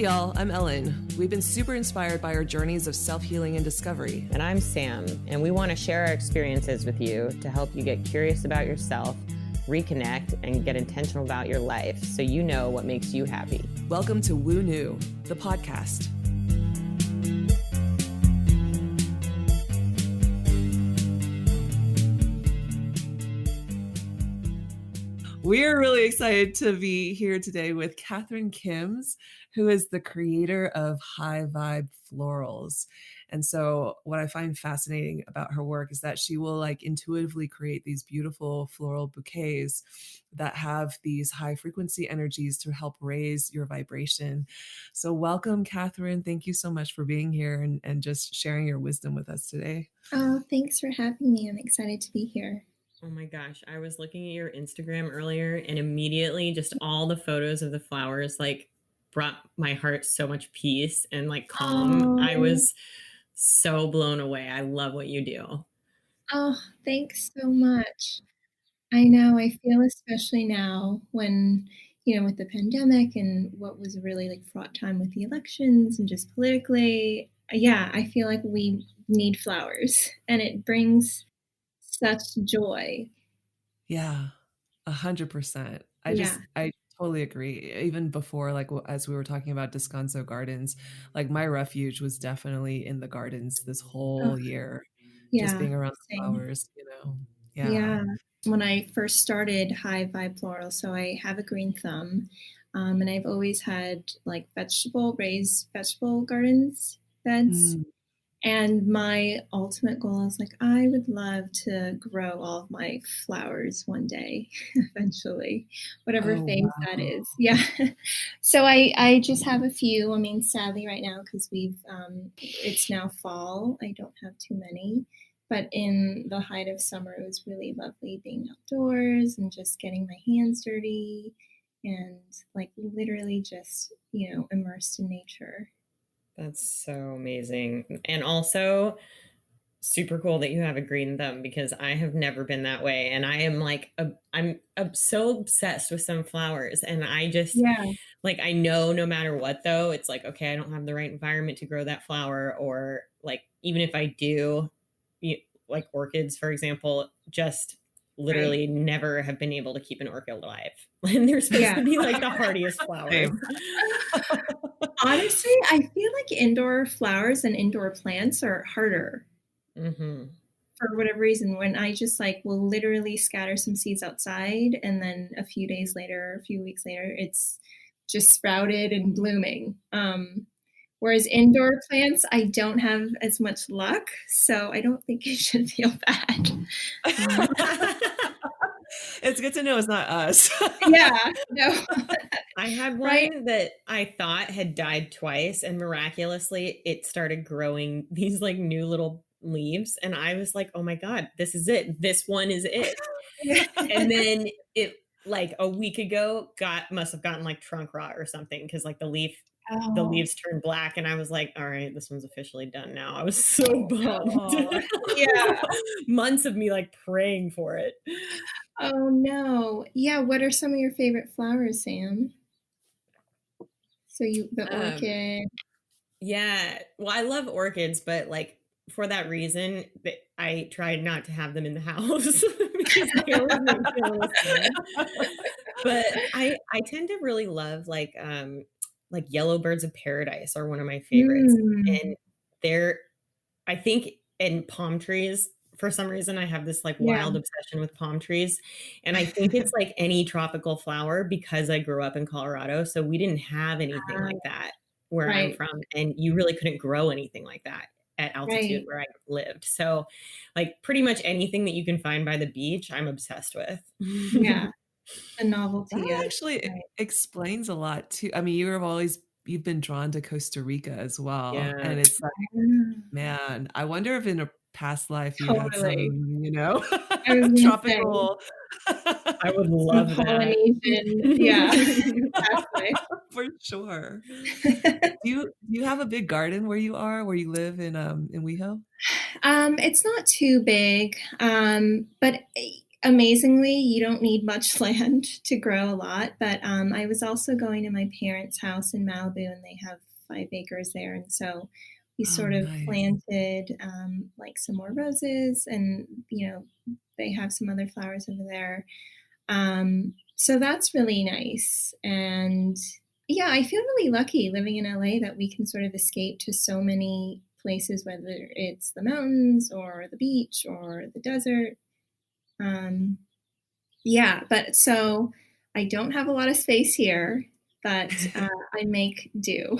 y'all, I'm Ellen. We've been super inspired by our journeys of self-healing and discovery. And I'm Sam, and we want to share our experiences with you to help you get curious about yourself, reconnect, and get intentional about your life so you know what makes you happy. Welcome to Woo New, the podcast. We're really excited to be here today with Katherine Kims, who is the creator of High Vibe Florals. And so what I find fascinating about her work is that she will intuitively create these beautiful floral bouquets that have these high frequency energies to help raise your vibration. So welcome, Katherine. Thank you so much for being here and just sharing your wisdom with us today. Oh, thanks for having me. I'm excited to be here. Oh my gosh, I was looking at your Instagram earlier and immediately just all the photos of the flowers brought my heart so much peace and calm. I was so blown away. I love what you do. Oh, thanks so much. I know, I feel especially now when, with the pandemic and what was a really fraught time with the elections and just politically, I feel like we need flowers and it brings such joy. Yeah, 100%. I totally agree. Even before, as we were talking about Descanso Gardens, my refuge was definitely in the gardens this whole year. Just being around the flowers, Yeah. When I first started High Vibe Floral, so I have a green thumb, and I've always had raised vegetable gardens, beds. And my ultimate goal is I would love to grow all of my flowers one day, eventually, whatever phase that is. Yeah. So I just have a few. I mean, sadly right now, because it's now fall, I don't have too many. But in the height of summer, it was really lovely being outdoors and just getting my hands dirty and literally just, immersed in nature. That's so amazing. And also super cool that you have a green thumb because I have never been that way. And I am I'm so obsessed with some flowers and I just I know no matter what though, it's okay, I don't have the right environment to grow that flower, or even if I do, orchids, for example, just literally never have been able to keep an orchid alive. And they're supposed to be the hardiest flowers. Honestly, I feel like indoor flowers and indoor plants are harder. Mm-hmm. For whatever reason, when I just will literally scatter some seeds outside and then a few weeks later, it's just sprouted and blooming. Whereas indoor plants, I don't have as much luck, so I don't think I should feel bad. It's good to know it's not us. Yeah, no. I had one that I thought had died twice, and miraculously it started growing these new little leaves, and I was like, oh my God, this is it. This one is it. And then it a week ago must have gotten trunk rot or something, because the leaves turned black, and I was like, all right, this one's officially done now. I was so bummed. Yeah. Months of me praying for it. Oh no. Yeah, what are some of your favorite flowers, Sam? So the orchid. Yeah. Well, I love orchids, but for that reason, I tried not to have them in the house because they always make me feel listen. But I tend to really love yellow birds of paradise are one of my favorites. And I think, in palm trees, for some reason, I have this wild obsession with palm trees. And I think it's any tropical flower because I grew up in Colorado. So we didn't have anything like that where I'm from. And you really couldn't grow anything like that at altitude where I lived. So pretty much anything that you can find by the beach, I'm obsessed with. Yeah. The novelty. That actually explains a lot too. I mean, you've been drawn to Costa Rica as well. Yeah. And it's man, I wonder if in a past life you had some, tropical. I would love that. Yeah, exactly. For sure. Do you have a big garden where you live in WeHo? It's not too big, but amazingly, you don't need much land to grow a lot. But I was also going to my parents' house in Malibu, and they have 5 acres there. And so we Oh, sort of nice. planted like some more roses, and, they have some other flowers over there. So that's really nice. And yeah, I feel really lucky living in LA that we can sort of escape to so many places, whether it's the mountains or the beach or the desert. Um, yeah, but so I don't have a lot of space here, but I make do.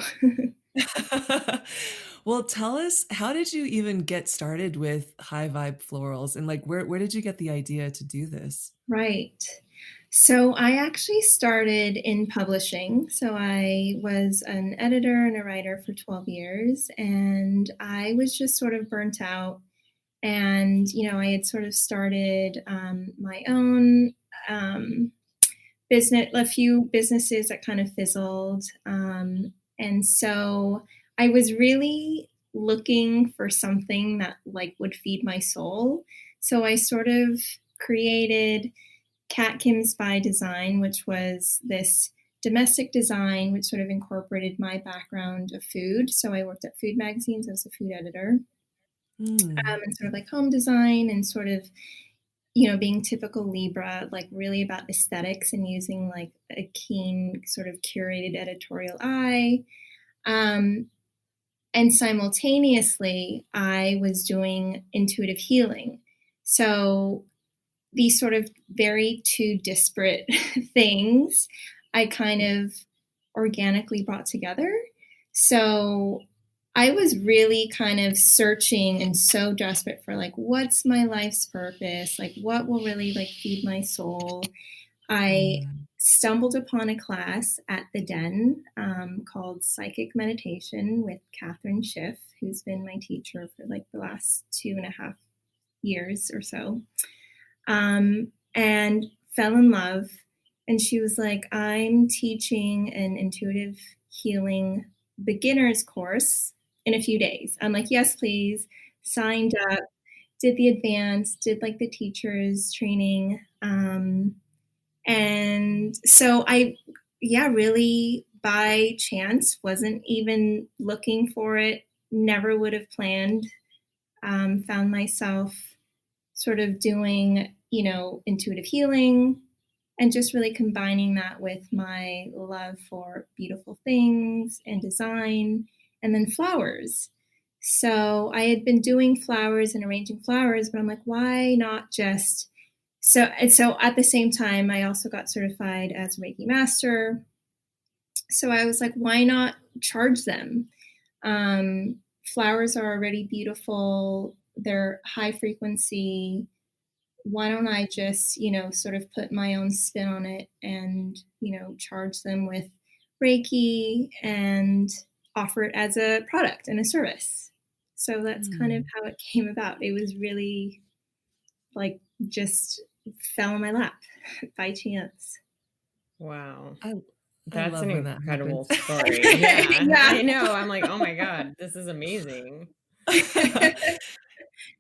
Well, tell us, how did you even get started with high vibe florals, and like where did you get the idea to do this? Right. So I actually started in publishing. So I was an editor and a writer for 12 years, and I was just sort of burnt out. And, I had sort of started my own business, a few businesses that kind of fizzled. And so I was really looking for something that like would feed my soul. So I sort of created Kat Kim's by Design, which was this domestic design, which sort of incorporated my background of food. So I worked at food magazines as a food editor, Mm. and sort of like home design and sort of, being typical Libra, like really about aesthetics and using like a keen sort of curated editorial eye. Um, and simultaneously, I was doing intuitive healing. So these sort of very two disparate things I kind of organically brought together. So I was really kind of searching and so desperate for like, what's my life's purpose? Like, what will really like feed my soul? I Mm. stumbled upon a class at the Den called Psychic Meditation with Katherine, who's been my teacher for like the last 2.5 years or so, and fell in love. And she was like, I'm teaching an intuitive healing beginner's course in a few days. I'm like, yes, please. Signed up, did the advanced, did like the teacher's training. And so yeah, really by chance, wasn't even looking for it, never would have planned, found myself sort of doing, intuitive healing and just really combining that with my love for beautiful things and design and then flowers. So I had been doing flowers and arranging flowers, but I'm like, why not just so at the same time, I also got certified as a Reiki master. So I was like, why not charge them? Flowers are already beautiful. They're high frequency. Why don't I just, sort of put my own spin on it and, charge them with Reiki and offer it as a product and a service. So that's kind of Mm. how it came about. It was really like just fell in my lap by chance. Wow. I I That's love an when that incredible happens. story. Yeah, Yeah. I know. I'm like, "Oh my god, this is amazing."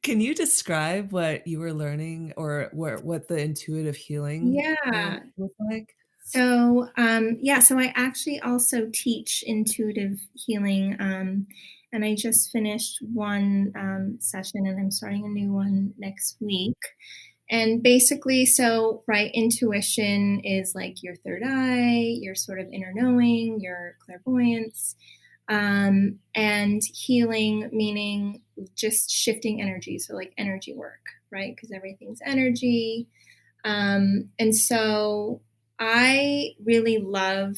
Can you describe what you were learning, or what the intuitive healing, Yeah. was like? So, yeah, so I actually also teach intuitive healing. And I just finished one session and I'm starting a new one next week. And basically, so, right, intuition is like your third eye, your sort of inner knowing, your clairvoyance, and healing, meaning just shifting energy. So, like energy work, right? Because everything's energy. And so I really love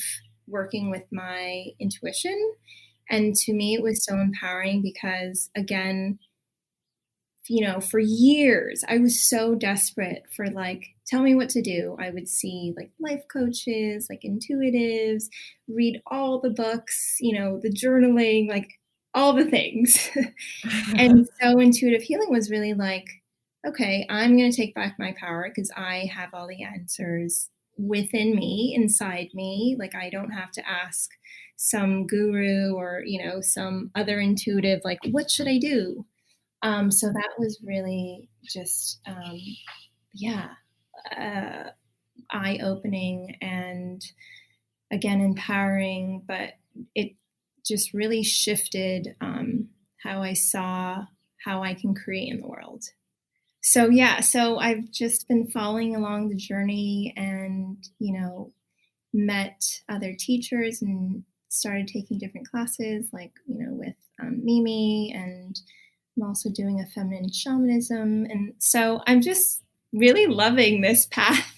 working with my intuition. And to me, it was so empowering because, again, for years, I was so desperate for like, tell me what to do. I would see like life coaches, like intuitives, read all the books, the journaling, like all the things. And so intuitive healing was really like, okay, I'm going to take back my power because I have all the answers within me, inside me. Like, I don't have to ask some guru or, some other intuitive, like, what should I do? So that was really just, yeah. uh, eye-opening and, again, empowering, but it just really shifted how I saw how I can create in the world. So yeah, so I've just been following along the journey and, met other teachers and started taking different classes, like, with Mimi, and I'm also doing a feminine shamanism. And so I'm just really loving this path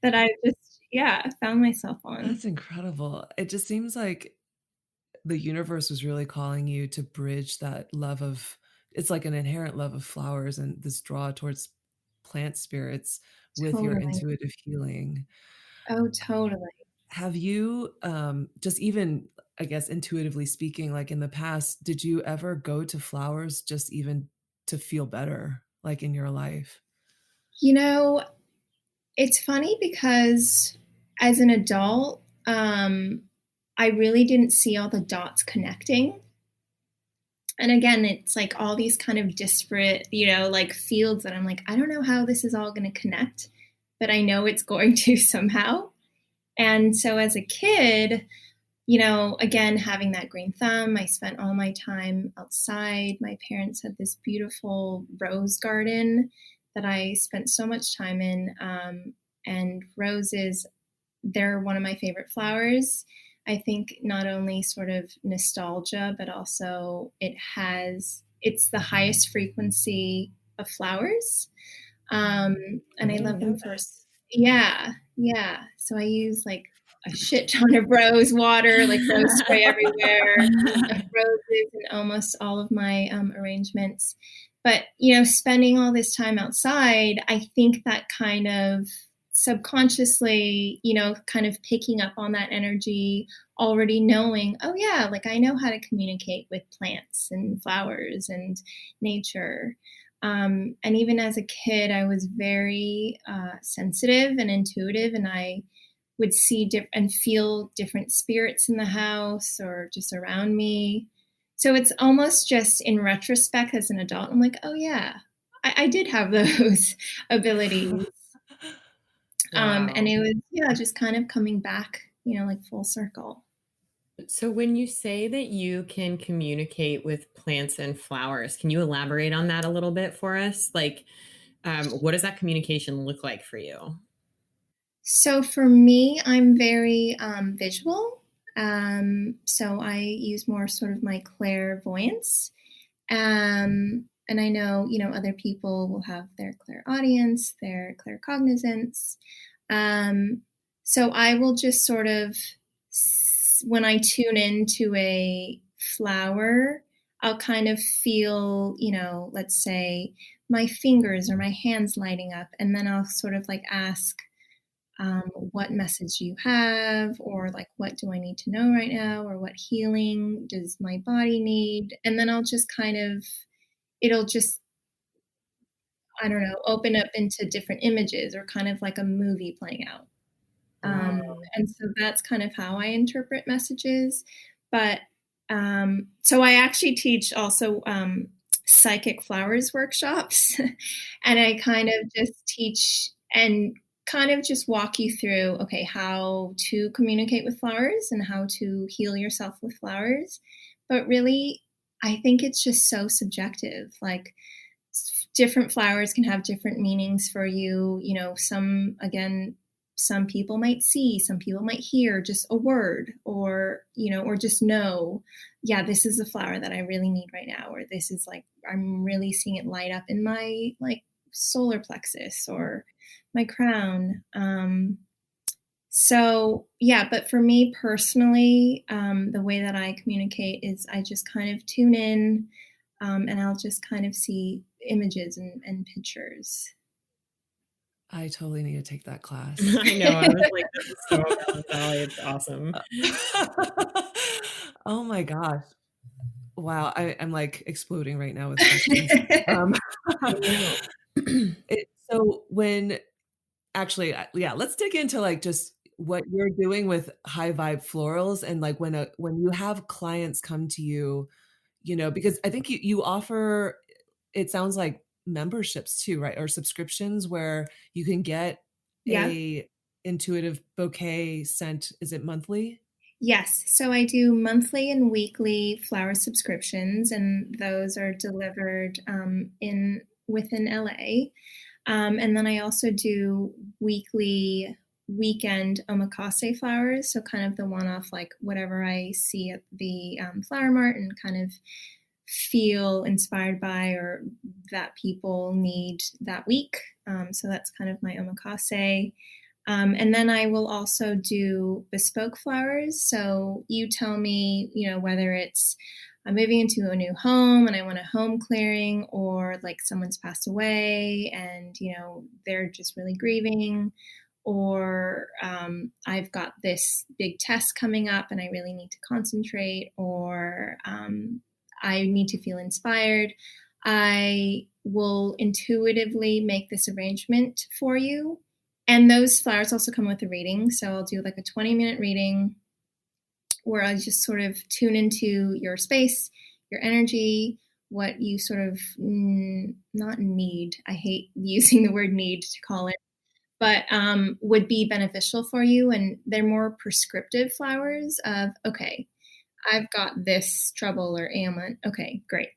that I just, yeah, found myself on. That's incredible. It just seems like the universe was really calling you to bridge that love of it's like an inherent love of flowers and this draw towards plant spirits with your Totally. intuitive healing. Oh, totally. Have you, just even, I guess, intuitively speaking, like in the past, did you ever go to flowers just even to feel better, like in your life? You know, it's funny because as an adult, I really didn't see all the dots connecting. And again, it's like all these kind of disparate, like fields that I'm like, I don't know how this is all going to connect, but I know it's going to somehow. And so as a kid, again, having that green thumb, I spent all my time outside. My parents had this beautiful rose garden that I spent so much time in. And roses, they're one of my favorite flowers. I think not only sort of nostalgia, but also it's the highest frequency of flowers. I And I didn't love know them that. first. Yeah, yeah. So I use like a shit ton of rose water, like rose spray everywhere, of roses in almost all of my arrangements. But, spending all this time outside, I think that kind of subconsciously, kind of picking up on that energy, already knowing, oh, yeah, like I know how to communicate with plants and flowers and nature. And even as a kid, I was very sensitive and intuitive, and I would see and feel different spirits in the house or just around me. So it's almost just in retrospect as an adult, I'm like, oh yeah, I did have those abilities. And Wow. it was, yeah, just kind of coming back, like full circle. So when you say that you can communicate with plants and flowers, can you elaborate on that a little bit for us? Like, what does that communication look like for you? So for me, I'm very visual. So I use more sort of my clairvoyance. And I know, other people will have their clairaudience, their claircognizance. Um, so I will just sort of, when I tune into a flower, I'll kind of feel, let's say my fingers or my hands lighting up. And then I'll sort of like ask, what message do you have, or like what do I need to know right now, or what healing does my body need. And then I'll just kind of, it'll just, I don't know, open up into different images or kind of like a movie playing out. Wow. And so that's kind of how I interpret messages. But so I actually teach also psychic flowers workshops. And I kind of just teach and kind of just walk you through, okay, how to communicate with flowers and how to heal yourself with flowers. But really, I think it's just so subjective. Like, different flowers can have different meanings for you. Some people might see, some people might hear just a word, or, or just know, yeah, this is a flower that I really need right now, or this is like, I'm really seeing it light up in my like solar plexus or my crown. So yeah, but for me personally, the way that I communicate is I just kind of tune in, and I'll just kind of see images and pictures. I totally need to take that class. I know. I was like, this is so up my alley. It's awesome. Oh my gosh. Wow, I'm, like, exploding right now with questions. Um, I know. so when actually, yeah, let's dig into, like, just what you're doing with high vibe florals and, like, when you have clients come to you, because I think you offer it sounds like memberships too, right? Or subscriptions where you can get Yeah. a intuitive bouquet sent. Is it monthly? Yes. So I do monthly and weekly flower subscriptions, and those are delivered in within LA. And then I also do weekly weekend omakase flowers. So kind of the one off, like whatever I see at the flower mart and kind of feel inspired by or that people need that week. So that's kind of my omakase. And then I will also do bespoke flowers. So you tell me, whether it's I'm moving into a new home and I want a home clearing, or like someone's passed away and, they're just really grieving, or I've got this big test coming up and I really need to concentrate, or I need to feel inspired. I will intuitively make this arrangement for you. And those flowers also come with a reading. So I'll do like a 20-minute reading where I just sort of tune into your space, your energy, what you sort of not need. I hate using the word need to call it, but would be beneficial for you. And they're more prescriptive flowers of, okay, I've got this trouble or ailment. Okay, great.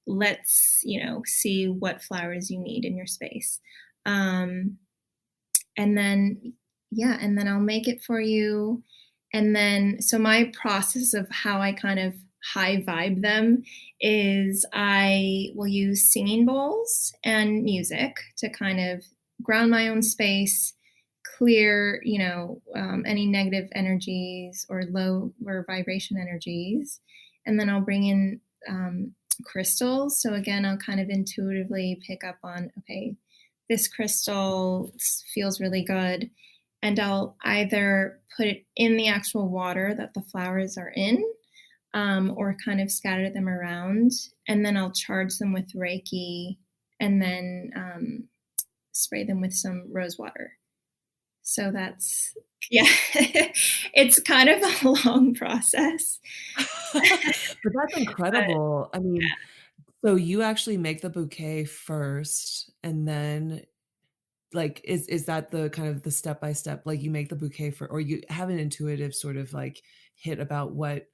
Let's, see what flowers you need in your space. And then, yeah, and then I'll make it for you. And then, so my process of how I kind of high vibe them is I will use singing bowls and music to kind of ground my own space, clear, any negative energies or lower vibration energies. And then I'll bring in crystals. So again, I'll kind of intuitively pick up on, okay, this crystal feels really good. And I'll either put it in the actual water that the flowers are in, or kind of scatter them around. And then I'll charge them with Reiki and then spray them with some rose water. So that's, yeah, it's kind of a long process. But that's But incredible. I mean, so you actually make the bouquet first, and then, like, is that the kind of the step by step, like, you make the bouquet for, or you have an intuitive sort of, like, hit about what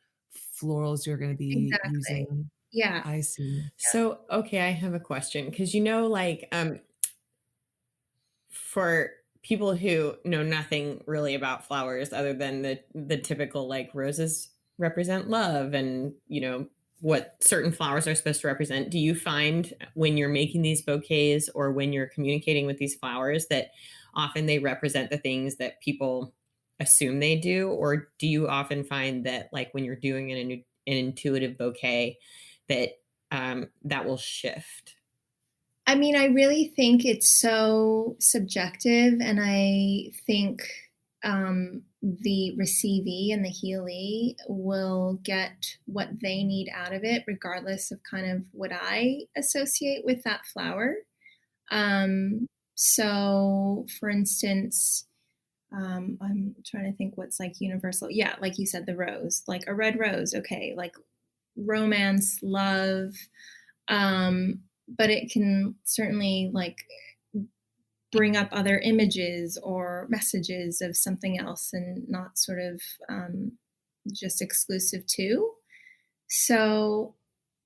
florals you're gonna be exactly. using? Yeah. I see. So, okay, I have a question because like for people who know nothing really about flowers other than the typical like roses represent love and what certain flowers are supposed to represent, do you find when you're making these bouquets or when you're communicating with these flowers that often they represent the things that people assume they do, or do you often find that like when you're doing an intuitive bouquet that that will shift? I mean, I really think it's so subjective, and I think the receivee and the healee will get what they need out of it, regardless of kind of what I associate with that flower. So, for instance, I'm trying to think what's like universal. Yeah, like you said, the rose, like a red rose. Okay, like romance, love. But it can certainly like bring up other images or messages of something else and not sort of just exclusive to. So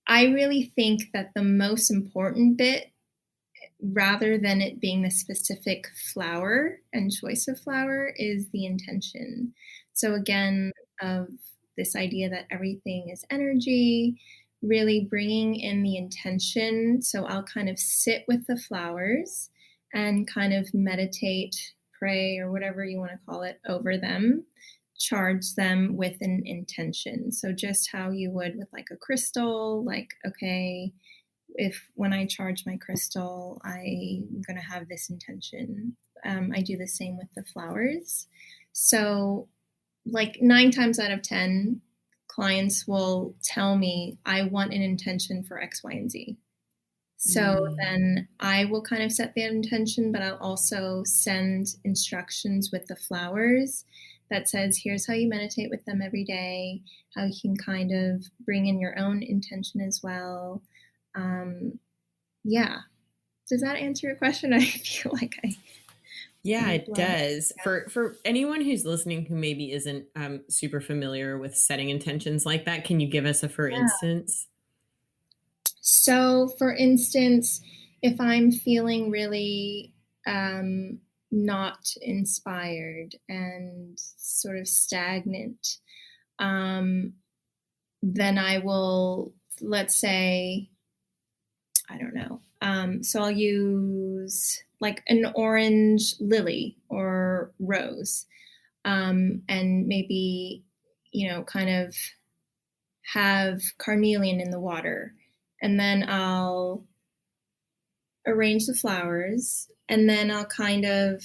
I really think that the most important bit, rather than it being the specific flower and choice of flower, is the intention. So again, of this idea that everything is energy, really bringing in the intention. So I'll kind of sit with the flowers and kind of meditate, pray, or whatever you want to call it, over them, charge them with an intention. So just how you would with like a crystal, like, okay, if when I charge my crystal, I'm going to have this intention. I do the same with the flowers. So, like 9 times out of 10, clients will tell me, I want an intention for X, Y, and Z. So Mm. then I will kind of set the intention, but I'll also send instructions with the flowers that says, here's how you meditate with them every day, how you can kind of bring in your own intention as well. Yeah. Does that answer your question? I feel like I Yeah, kind of it blabbered. does. For anyone who's listening who maybe isn't super familiar with setting intentions like that, can you give us a for Yeah. instance? So, for instance, if I'm feeling really not inspired and sort of stagnant, um, then I will, let's say, I don't know. So I'll use like an orange lily or rose, and maybe, kind of have carnelian in the water. And then I'll arrange the flowers. And then I'll kind of,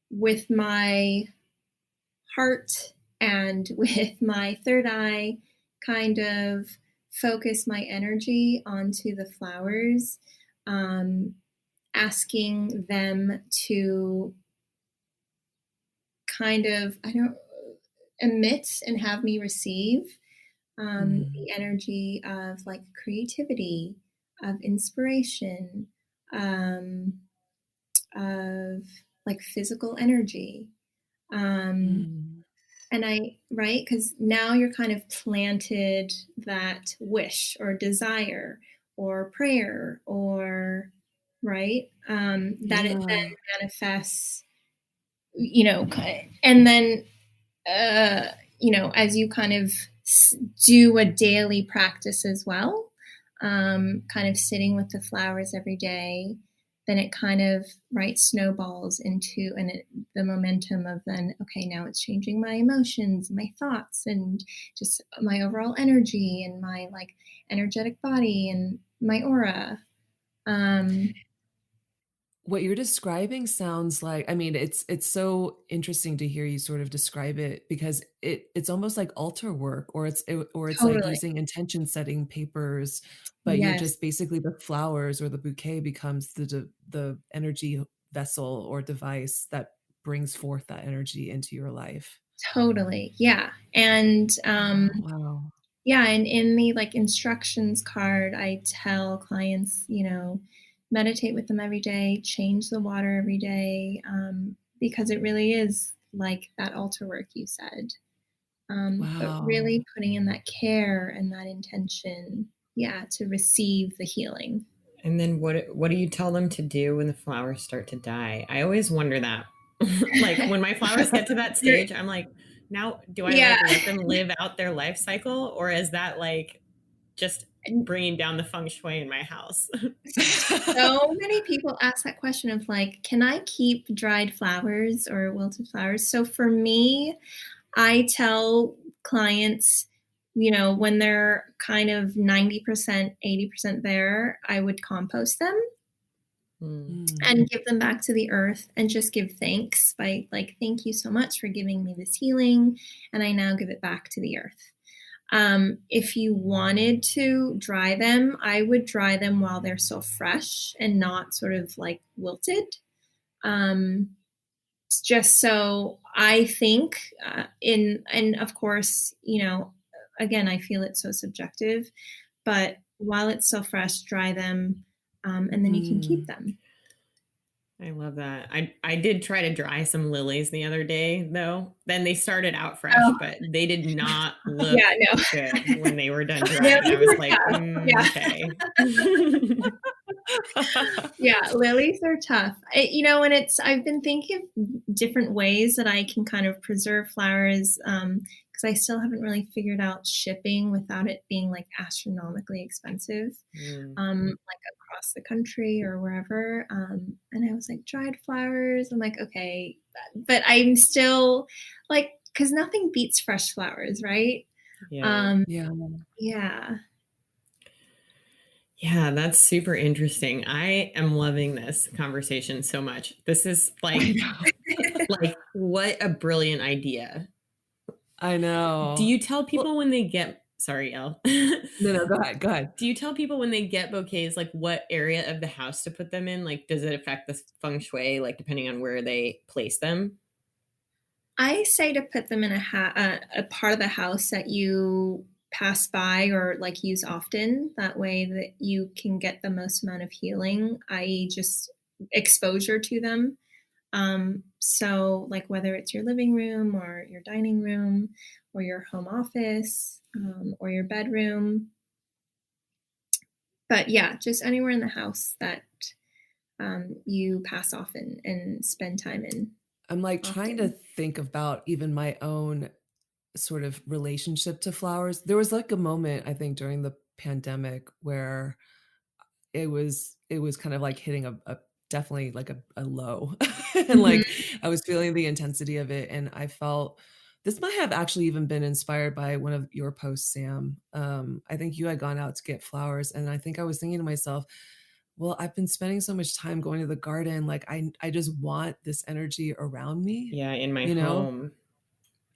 with my heart and with my third eye, kind of focus my energy onto the flowers, asking them to kind of, I don't, emit and have me receive Mm, the energy of like creativity, of inspiration, um, of like physical energy. Um, mm, and right, because now you're kind of planted that wish or desire or prayer or, right, that it then yeah. manifests, and then as you kind of do a daily practice as well, kind of sitting with the flowers every day, then it kind of, right, snowballs into, and the momentum of then, okay, now it's changing my emotions, my thoughts, and just my overall energy and my like energetic body and my aura. Um, What you're describing sounds like, I mean, it's so interesting to hear you sort of describe it because it's almost like altar work, or it's like Totally. using intention setting papers, but you're Yes. just basically the flowers or the bouquet becomes the energy vessel or device that brings forth that energy into your life. Totally. Yeah. And Oh, wow. yeah, and in the like instructions card, I tell clients, meditate with them every day, change the water every day, because it really is like that altar work you said. But Wow. really putting in that care and that intention, yeah, to receive the healing. And then what do you tell them to do when the flowers start to die? I always wonder that. Like when my flowers get to that You're- stage, I'm like, now do I yeah. like let them live out their life cycle, or is that like just bringing down the feng shui in my house? So many people ask that question of like, can I keep dried flowers or wilted flowers? So for me, I tell clients, when they're kind of 90%, 80% there, I would compost them Hmm. Mm, and give them back to the earth and just give thanks by like, thank you so much for giving me this healing. And I now give it back to the earth. If you wanted to dry them, I would dry them while they're still fresh and not sort of like wilted. Um, just so I think, and of course, again, I feel it's so subjective, but while it's still fresh, dry them, and then you can keep mm. them. I love that. I did try to dry some lilies the other day though. Then they started out fresh, Oh, but they did not look yeah, no. good when they were done drying. I Lilies was are like, tough. Yeah. okay. Yeah, lilies are tough. And I've been thinking of different ways that I can kind of preserve flowers, because I still haven't really figured out shipping without it being like astronomically expensive, Mm. like across the country or wherever. And I was like, dried flowers. I'm like, okay, but I'm still like, because nothing beats fresh flowers, right? Yeah. Um, Yeah. yeah. Yeah, that's super interesting. I am loving this conversation so much. This is I like know. like what a brilliant idea. I Do know. you tell Well, people when they get sorry, Elle. no, no, go ahead, go ahead. Do you tell people when they get bouquets like what area of the house to put them in? Like does it affect the feng shui like depending on where they place them? I say to put them in a part of the house that you pass by or like use often. That way that you can get the most amount of healing, i.e. just exposure to them. So like whether it's your living room or your dining room or your home office, or your bedroom. But yeah, just anywhere in the house that you pass often and spend time in I'm like trying to often. think about even my own sort of relationship to flowers. There was like a moment, I think, during the pandemic where it was kind of like hitting a definitely like a low. And Mhm. like I was feeling the intensity of it, and I felt this might have actually even been inspired by one of your posts, Sam. I think you had gone out to get flowers, and I think I was thinking to myself, well, I've been spending so much time going to the garden, like I just want this energy around me, Yeah, in my you know? home.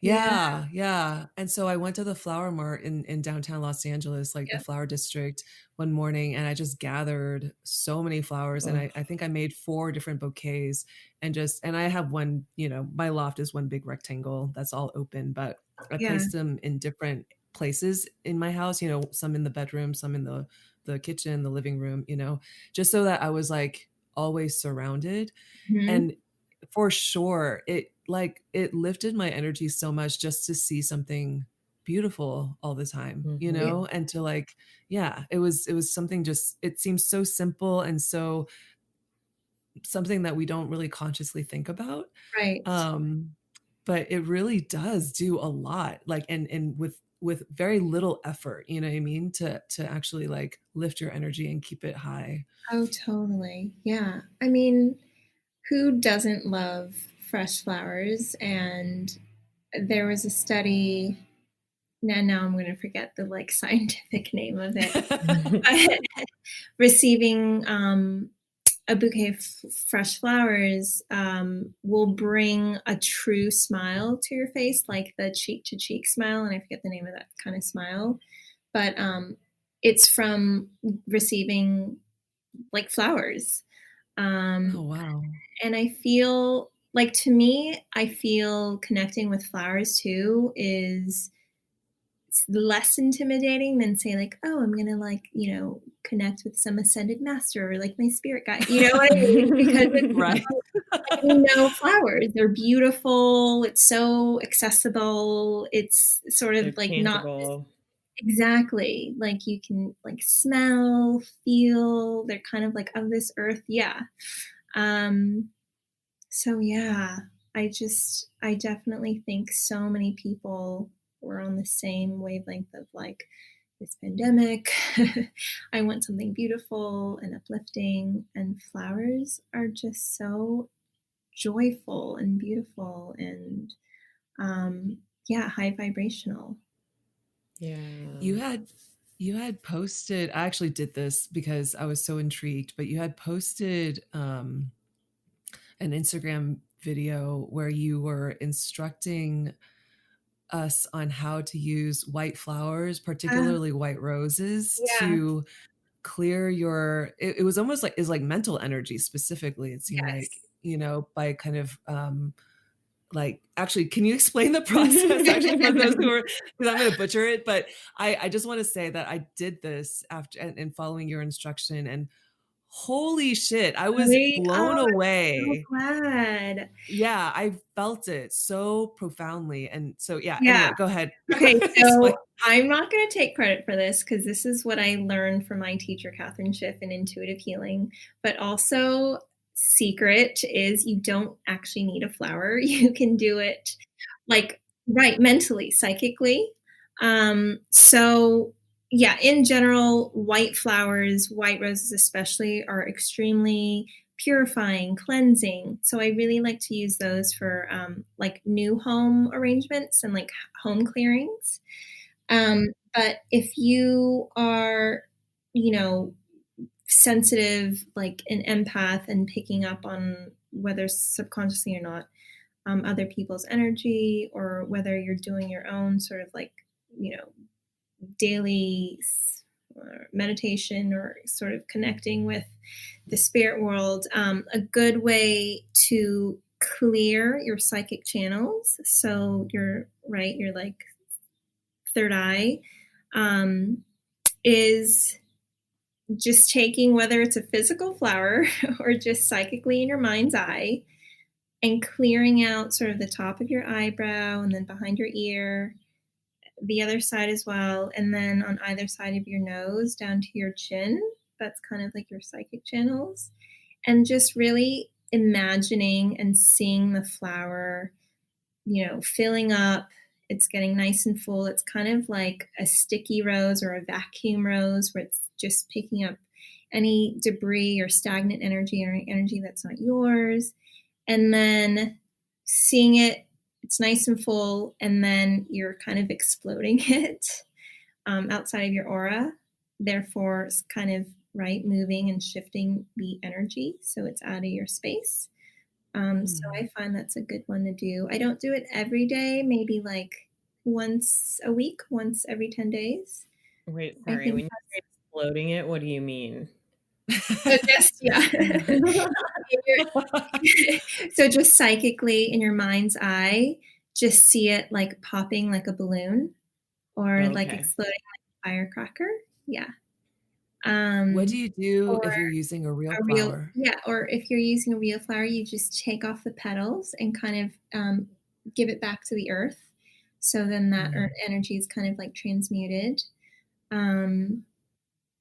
Yeah, Yeah, yeah, and so I went to the flower mart in downtown Los Angeles, like the yeah, flower district, one morning, and I just gathered so many flowers, and Oh, I think I made 4 different bouquets, and I have one, my loft is one big rectangle that's all open, but I yeah. placed them in different places in my house, some in the bedroom, some in the kitchen, the living room, just so that I was, like, always surrounded, Mhm. and for sure, it lifted my energy so much just to see something beautiful all the time, Yeah, mhm. and to like, yeah, it was something just it seems so simple and so something that we don't really consciously think about. right. Um, but it really does do a lot, like, and with very little effort, you know what I mean, to actually like lift your energy and keep it high. Oh, totally. Yeah. I mean, who doesn't love fresh flowers? And there was a study, now I'm gonna forget the, like, scientific name of it, but receiving, a bouquet of fresh flowers, will bring a true smile to your face, like the cheek to cheek smile, and I forget the name of that kind of smile, but, it's from receiving, like, flowers. Oh, Um, wow. and I feel like, to me, I feel connecting with flowers too is less intimidating than say like, oh, I'm gonna like, connect with some ascended master or like my spirit guide. You know what I mean? Because it's Right. like we know flowers. They're beautiful. It's so accessible. It's sort They're of like not tangible. exactly like you can like smell, feel. They're kind of like of this earth. Yeah. Um, so yeah, I definitely think so many people were on the same wavelength of like this pandemic. I want something beautiful and uplifting, and flowers are just so joyful and beautiful and yeah, high vibrational. Yeah. You had you had posted I actually did this because I was so intrigued, but you had posted, an Instagram video where you were instructing us on how to use white flowers, Ah, particularly white roses, yeah, to clear your it was almost like is like mental energy specifically, it seemed like, yes. by kind of, like, actually, can you explain the process actually for those who are because I'm gonna butcher it, but I just wanna say that I did this after and following your instruction, and holy shit, I was Really? blown Oh, I'm so away. glad. Yeah, I felt it so profoundly, and so, yeah, Yeah. anyway, go ahead. Okay, Explain. so I'm not going to take credit for this because this is what I learned from my teacher, Katherine Schiff, in intuitive healing. But also, secret is you don't actually need a flower. You can do it like right mentally, psychically. So, yeah, in general, white flowers, white roses especially, are extremely purifying, cleansing. So I really like to use those for like new home arrangements and like home clearings. But if you are, you know, sensitive, like an empath and picking up on whether subconsciously or not, other people's energy, or whether you're doing your own sort of like, you know, daily meditation or sort of connecting with the spirit world, a good way to clear your psychic channels. So you're right, you're like third eye. um, is just taking, whether it's a physical flower or just psychically in your mind's eye, and clearing out sort of the top of your eyebrow and then behind your ear, the other side as well, and then on either side of your nose down to your chin. That's kind of like your psychic channels. And just really imagining and seeing the flower, filling up. It's getting nice and full. It's kind of like a sticky rose or a vacuum rose where it's just picking up any debris or stagnant energy or energy that's not yours. And then seeing it, it's nice and full, and then you're kind of exploding it outside of your aura. Therefore, it's kind of moving and shifting the energy so it's out of your space. So I find that's a good one to do. I don't do it every day, maybe like once a week, once every 10 days. Wait, I sorry. think When you say exploding it, what do you mean? just, yeah. So just psychically in your mind's eye, just see it like popping like a balloon or like Okay. exploding like a firecracker. Yeah. What do you do Or if you're using a real a real, flower? yeah, or if you're using a real flower, you just take off the petals and kind of give it back to the earth. So then that energy is kind of like transmuted.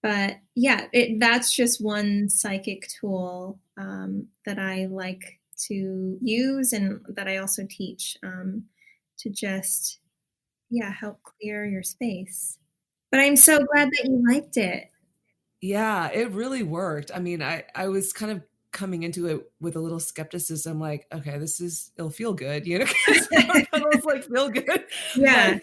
But yeah, that's just one psychic tool that I like to use and that I also teach to just, yeah, help clear your space. But I'm so glad that you liked it. Yeah, it really worked. I mean, I was kind of coming into it with a little skepticism, like, okay, it'll feel good, 'cause flower petals like feel good. Yeah, But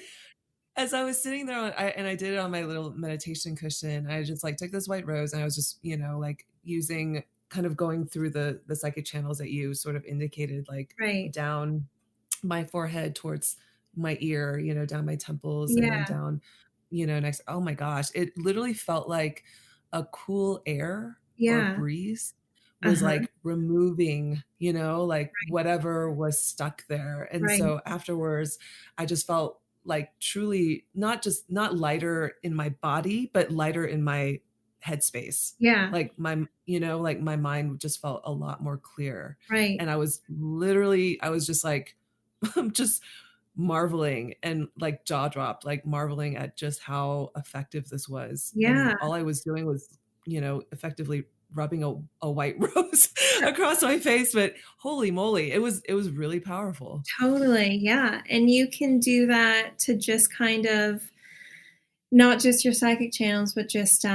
as I was sitting there, and I did it on my little meditation cushion. I just like took this white rose, and I was just, like using, kind of going through the psychic channels that you sort of indicated, like right. down my forehead towards my ear, down my temples, and then Yeah, down, next. Oh my gosh, it literally felt like a cool air or yeah. breeze was Uh-huh. like removing, like whatever was stuck there. And Right. so afterwards, I just felt like truly not lighter in my body, but lighter in my headspace. Yeah, Like like my mind just felt a lot more clear. right. And I was just like, just marveling and like jaw dropped, like marveling at just how effective this was. And Yeah, all I was doing was, effectively rubbing a white rose across my face. But holy moly, it was really powerful. totally. Yeah. And you can do that to just kind of not just your psychic channels, but just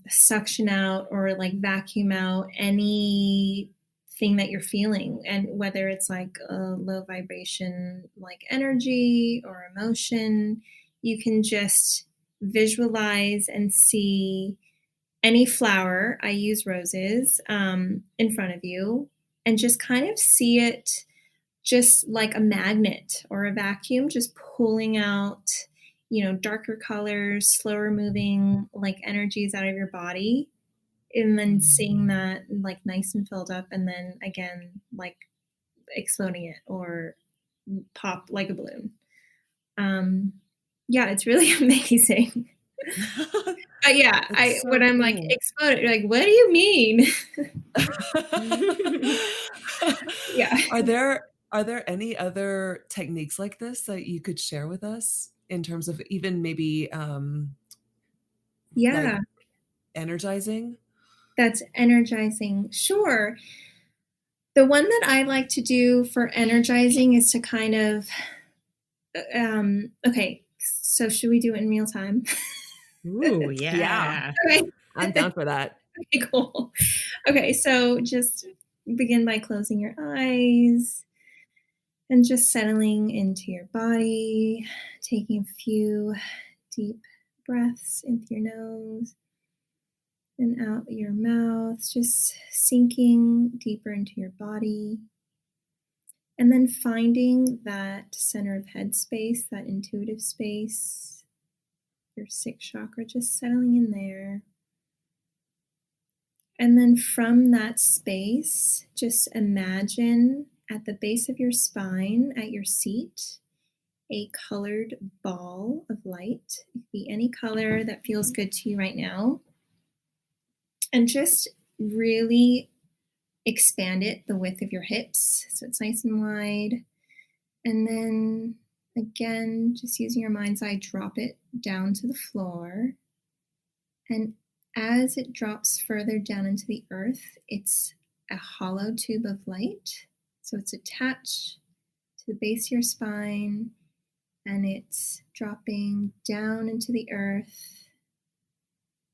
suction out or like vacuum out anything that you're feeling. And whether it's like a low vibration, like energy or emotion, you can just visualize and see any flower. I use roses in front of you and just kind of see it just like a magnet or a vacuum, just pulling out, darker colors, slower moving, like energies out of your body. And then Mm. seeing that like nice and filled up, and then again, like exploding it or pop like a balloon. Um, yeah, it's really amazing. Yeah, It's when so I'm like cool. exploded, you're like, what do you mean? Yeah. Are there any other techniques like this that you could share with us in terms of even maybe Yeah, like energizing? that's energizing. Sure. The one that I like to do for energizing is to kind of, okay, so should we do it in real time? Ooh, Yeah, yeah. Okay, I'm down for that. okay, cool. Okay, so just begin by closing your eyes and just settling into your body, taking a few deep breaths into your nose and out your mouth, just sinking deeper into your body. And then finding that center of head space, that intuitive space, your sixth chakra, just settling in there. And then from that space, just imagine at the base of your spine, at your seat, a colored ball of light. It could be any color that feels good to you right now. And just really expand it the width of your hips so it's nice and wide. And then again, just using your mind's eye, drop it down to the floor. And as it drops further down into the earth, it's a hollow tube of light. So it's attached to the base of your spine and it's dropping down into the earth,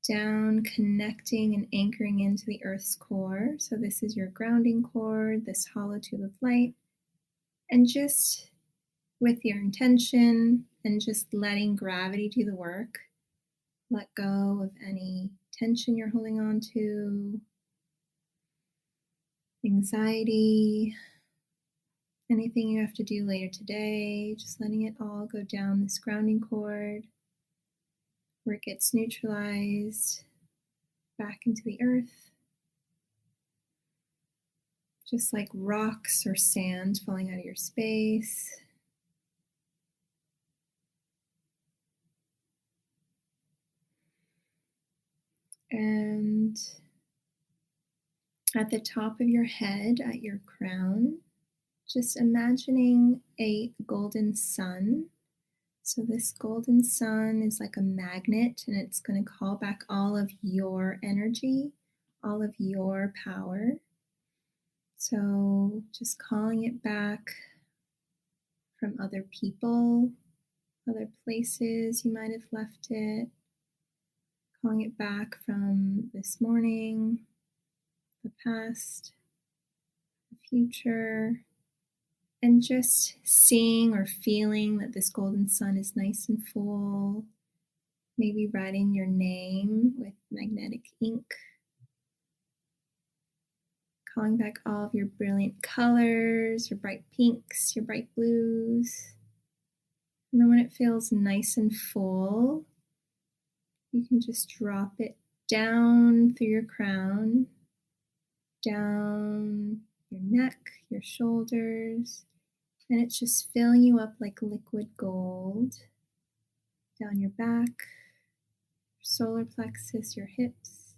down, connecting and anchoring into the earth's core. So this is your grounding cord, this hollow tube of light. And just with your intention and just letting gravity do the work, let go of any tension you're holding on to, anxiety, anything you have to do later today, just letting it all go down this grounding cord where it gets neutralized back into the earth. Just like rocks or sand falling out of your space. And at the top of your head, at your crown, just imagining a golden sun. So this golden sun is like a magnet and it's going to call back all of your energy, all of your power. So just calling it back from other people, other places you might have left it, calling it back from this morning, the past, the future, and just seeing or feeling that this golden sun is nice and full, maybe writing your name with magnetic ink, calling back all of your brilliant colors, your bright pinks, your bright blues. And then when it feels nice and full, you can just drop it down through your crown, down your neck, your shoulders, and it's just filling you up like liquid gold, down your back, your solar plexus, your hips,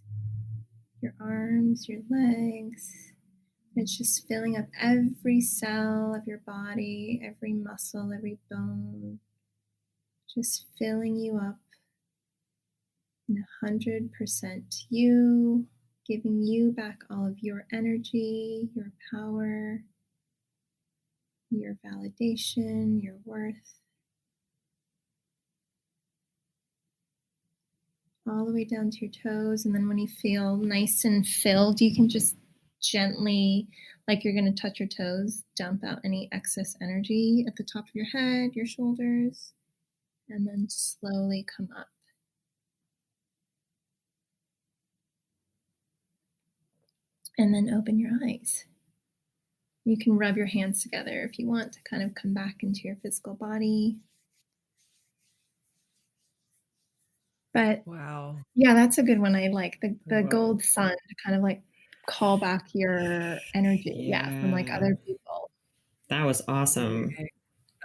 your arms, your legs. It's just filling up every cell of your body, every muscle, every bone, just filling you up in 100% you, giving you back all of your energy, your power, your validation, your worth, all the way down to your toes. And then when you feel nice and filled, you can just gently, like you're going to touch your toes, dump out any excess energy at the top of your head, your shoulders, and then slowly come up. And then open your eyes. You can rub your hands together if you want to kind of come back into your physical body. But Wow. yeah, that's a good one. I like the gold sun to kind of like call back your energy. Yeah, from like other people. That was awesome.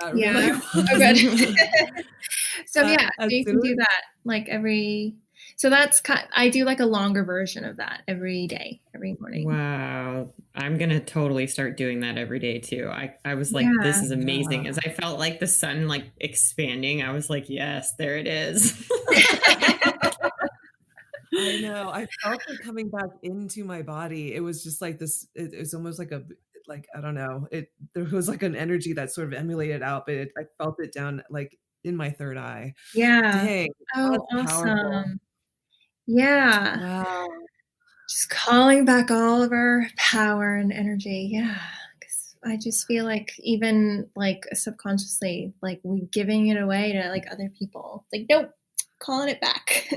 That Yeah. really Oh, was. good. So yeah, so as you can soon do as that like so that's I do like a longer version of that every day, every morning. Wow. I'm going to totally start doing that every day too. I was like, this Yeah. is amazing. As I felt like the sun like expanding, I was like, yes, there it is. I know. I felt it coming back into my body. It was just like this, it was almost like like, I don't know, there was like an energy that sort of emulated out, but I felt it down like in my third eye. Yeah. Dang, Oh, that's powerful. awesome. Yeah. Wow. Just calling back all of our power and energy. Yeah. 'Cause I just feel like even like subconsciously, like we giving it away to like other people. Like, nope, calling it back.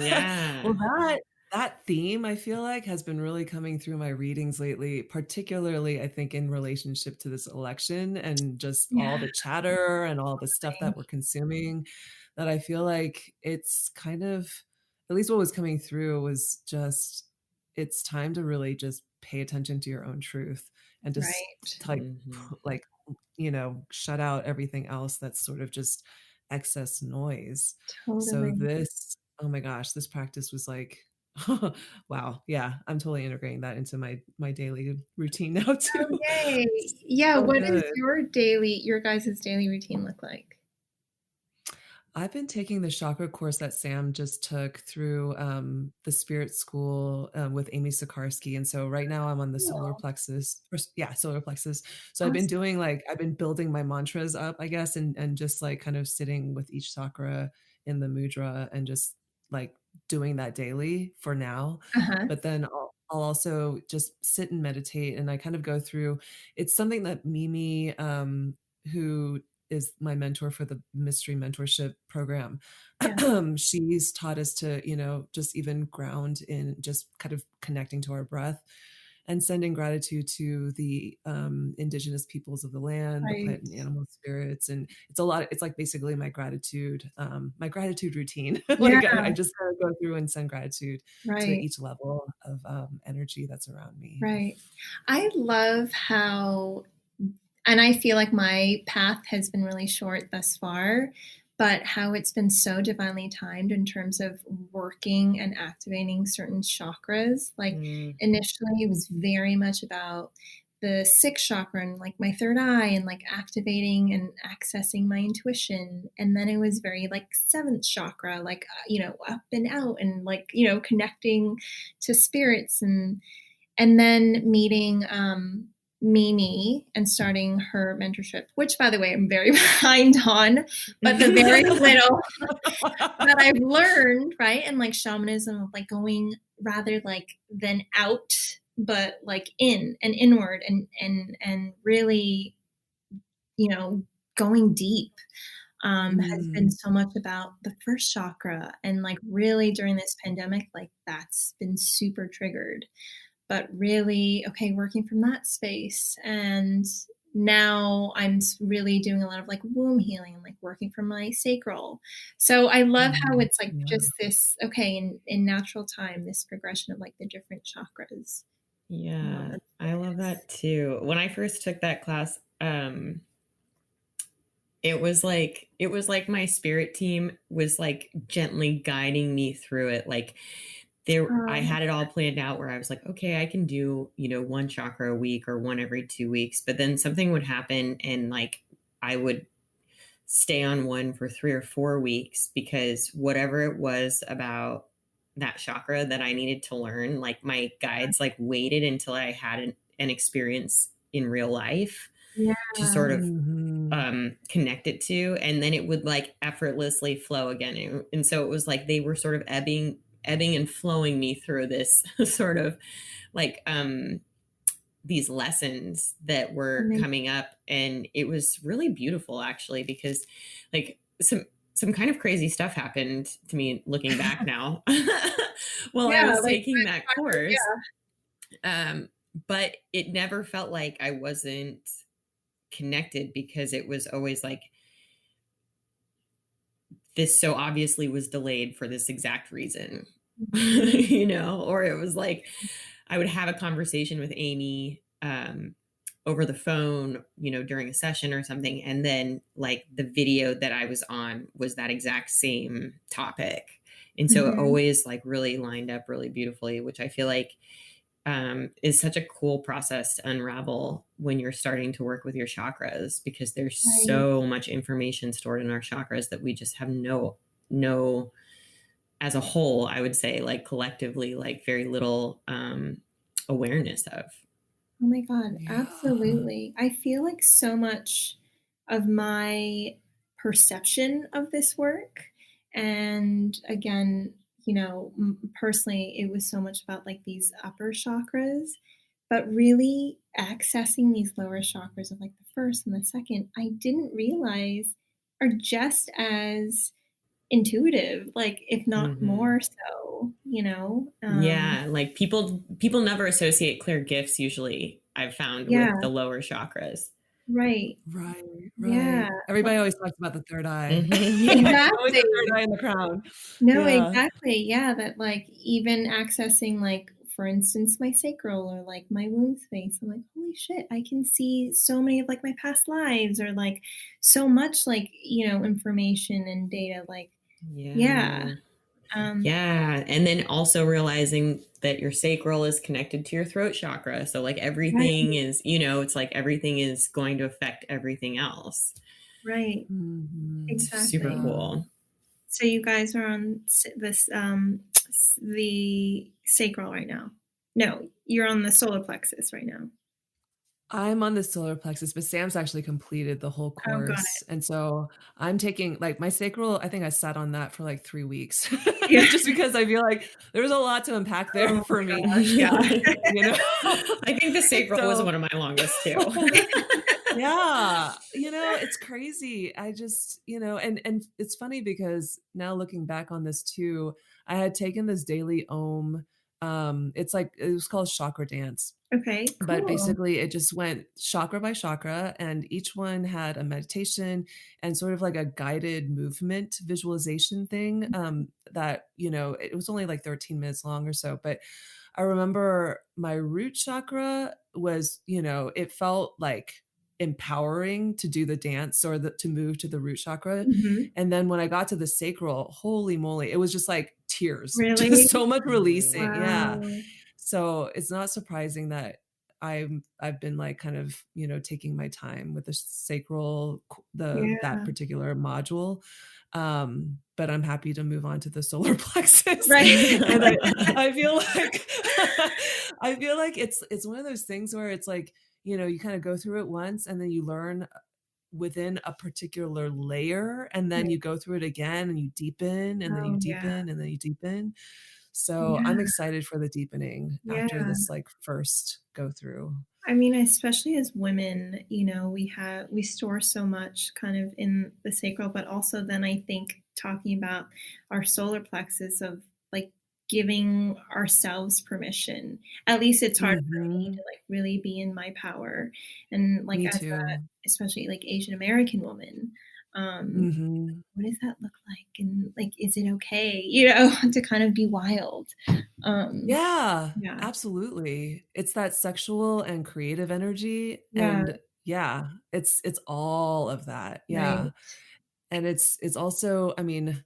Yeah. Well, that theme, I feel like, has been really coming through my readings lately, particularly, I think, in relationship to this election and just all Yeah. the chatter and all the stuff Right. that we're consuming, that I feel like it's kind of at least what was coming through was just, it's time to really just pay attention to your own truth and just Right. like Mhm. like shut out everything else that's sort of just excess noise. So Totally. oh my gosh, this practice was like, wow, yeah, I'm totally integrating that into my daily routine now too. Oh, yay. Yeah, So what is good. your guys' daily routine look like? I've been taking the chakra course that Sam just took through, the Spirit School, with Amy Sikarsky, and so right now I'm on the solar Cool. plexus yeah, solar plexus. So Awesome. I've been building my mantras up, I guess, and just, like, kind of sitting with each chakra in the mudra and just, like, doing that daily for now. Uh-huh. But then I'll also just sit and meditate, and I kind of go through it's something that Mimi, who is my mentor for the mystery mentorship program. Yeah. She's taught us to, just even ground in just kind of connecting to our breath and sending gratitude to the indigenous peoples of the land, the Right. plant and animal spirits. And it's like basically my gratitude routine. Yeah, Like I just gotta go through and send gratitude to right. each level of energy that's around me. Right. I love how, and I feel like my path has been really short thus far, but how it's been so divinely timed in terms of working and activating certain chakras. Like Mm. initially, it was very much about the sixth chakra and like my third eye and like activating and accessing my intuition. And then it was very like seventh chakra, like, up and out and like, connecting to spirits and then meeting Mimi and starting her mentorship, which by the way, I'm very behind on, but the very little that I've learned, right? And like shamanism of like going rather like than out, but like in and inward and really, you know, going deep has been Mm, so much about the first chakra. And like really during this pandemic, like that's been super triggered but really, okay, working from that space. And now I'm really doing a lot of like womb healing and like working from my sacral. So I love how it's like yeah. just this, okay, in natural time, this progression of like the different chakras. Yeah, That's I love nice. that too. When I first took that class, it was like my spirit team was like gently guiding me through it. Like I Um, had it all planned out where I was like, okay, I can do, one chakra a week or one every 2 weeks. But then something would happen and like I would stay on one for 3 or 4 weeks because whatever it was about that chakra that I needed to learn, like my guides like waited until I had an experience in real life yeah, to sort of Mhm. connect it to, and then it would like effortlessly flow again. And so it was like they were sort of ebbing and flowing me through this sort of like these lessons that were amazing. coming up, and it was really beautiful actually because like some kind of crazy stuff happened to me looking back now while I Yeah, was like taking that course. yeah, um but it never felt like I wasn't connected because it was always like this so obviously was delayed for this exact reason. mhm, Or it was like I would have a conversation with Amy over the phone, during a session or something. And then, like, the video that I was on was that exact same topic. And so it mhm, always, like, really lined up really beautifully, which I feel like is such a cool process to unravel when you're starting to work with your chakras because there's right. so much information stored in our chakras that we just have no as a whole, I would say, like collectively, like very little awareness of. Oh my God, Yeah. absolutely. I feel like so much of my perception of this work, and again, personally, it was so much about like these upper chakras, but really accessing these lower chakras of like the first and the second, I didn't realize are just as intuitive, like if not Hmm. more so, Yeah, like people never associate clear gifts usually, I've found, with yeah, the lower chakras. right. Right, Yeah, right. Everybody always talks about the third eye. Yeah. Always exactly. the third eye in the crown. No, Yeah. exactly. Yeah, that like even accessing like, for instance, my sacral or like my womb space. I'm like, holy shit, I can see so many of like my past lives or like so much like, information and data. Like, yeah. Yeah. Um, Yeah. And then also realizing that your sacral is connected to your throat chakra. So, like, everything right, is, it's like everything is going to affect everything else. right. Mhm. It's super Exactly. Yeah. cool. So you guys are on this the sacral right now. No, you're on the solar plexus right now. I'm on the solar plexus, but Sam's actually completed the whole Oh, got course, it. and so I'm taking like, my sacral, I think I sat on that for, like, 3 weeks, Yeah. just because I feel like there's a lot to unpack there Oh for me, my gosh, yeah. you know? I think the sacral was So one of my longest too. yeah, it's crazy. I just, and it's funny because now looking back on this too, I had taken this daily Om, it's like it was called chakra dance. Okay, But cool. basically, it just went chakra by chakra, and each one had a meditation and sort of like a guided movement visualization thing, that, it was only like 13 minutes long or so, but I remember my root chakra was, it felt like empowering to do the dance or to move to the root chakra. Mhm. And then when I got to the sacral, holy moly, it was just like tears, just Really? so much releasing. Yeah. Wow. So it's not surprising that I've been like kind of, taking my time with the sacral, that Yeah. particular module. But I'm happy to move on to the solar plexus. Right. And I feel like I feel like it's one of those things where it's like, you kind of go through it once and then you learn within a particular layer, and then Right. you go through it again and you deepen and then you Oh, yeah. deepen and then you deepen. So I'm Yeah, excited for the deepening after yeah. this like first go through. I mean, especially as women, we store so much kind of in the sacral, but also then I think talking about our solar plexus of like giving ourselves permission. At least it's hard for me to Mhm. like really be in my power. And like Me as a too. especially like Asian American woman, um, Mhm. what does that look like? And like, is it okay, to kind of be wild? Um, Yeah, yeah, absolutely. It's that sexual and creative energy, yeah, and yeah, it's all of that. right. Yeah. And it's also, I mean,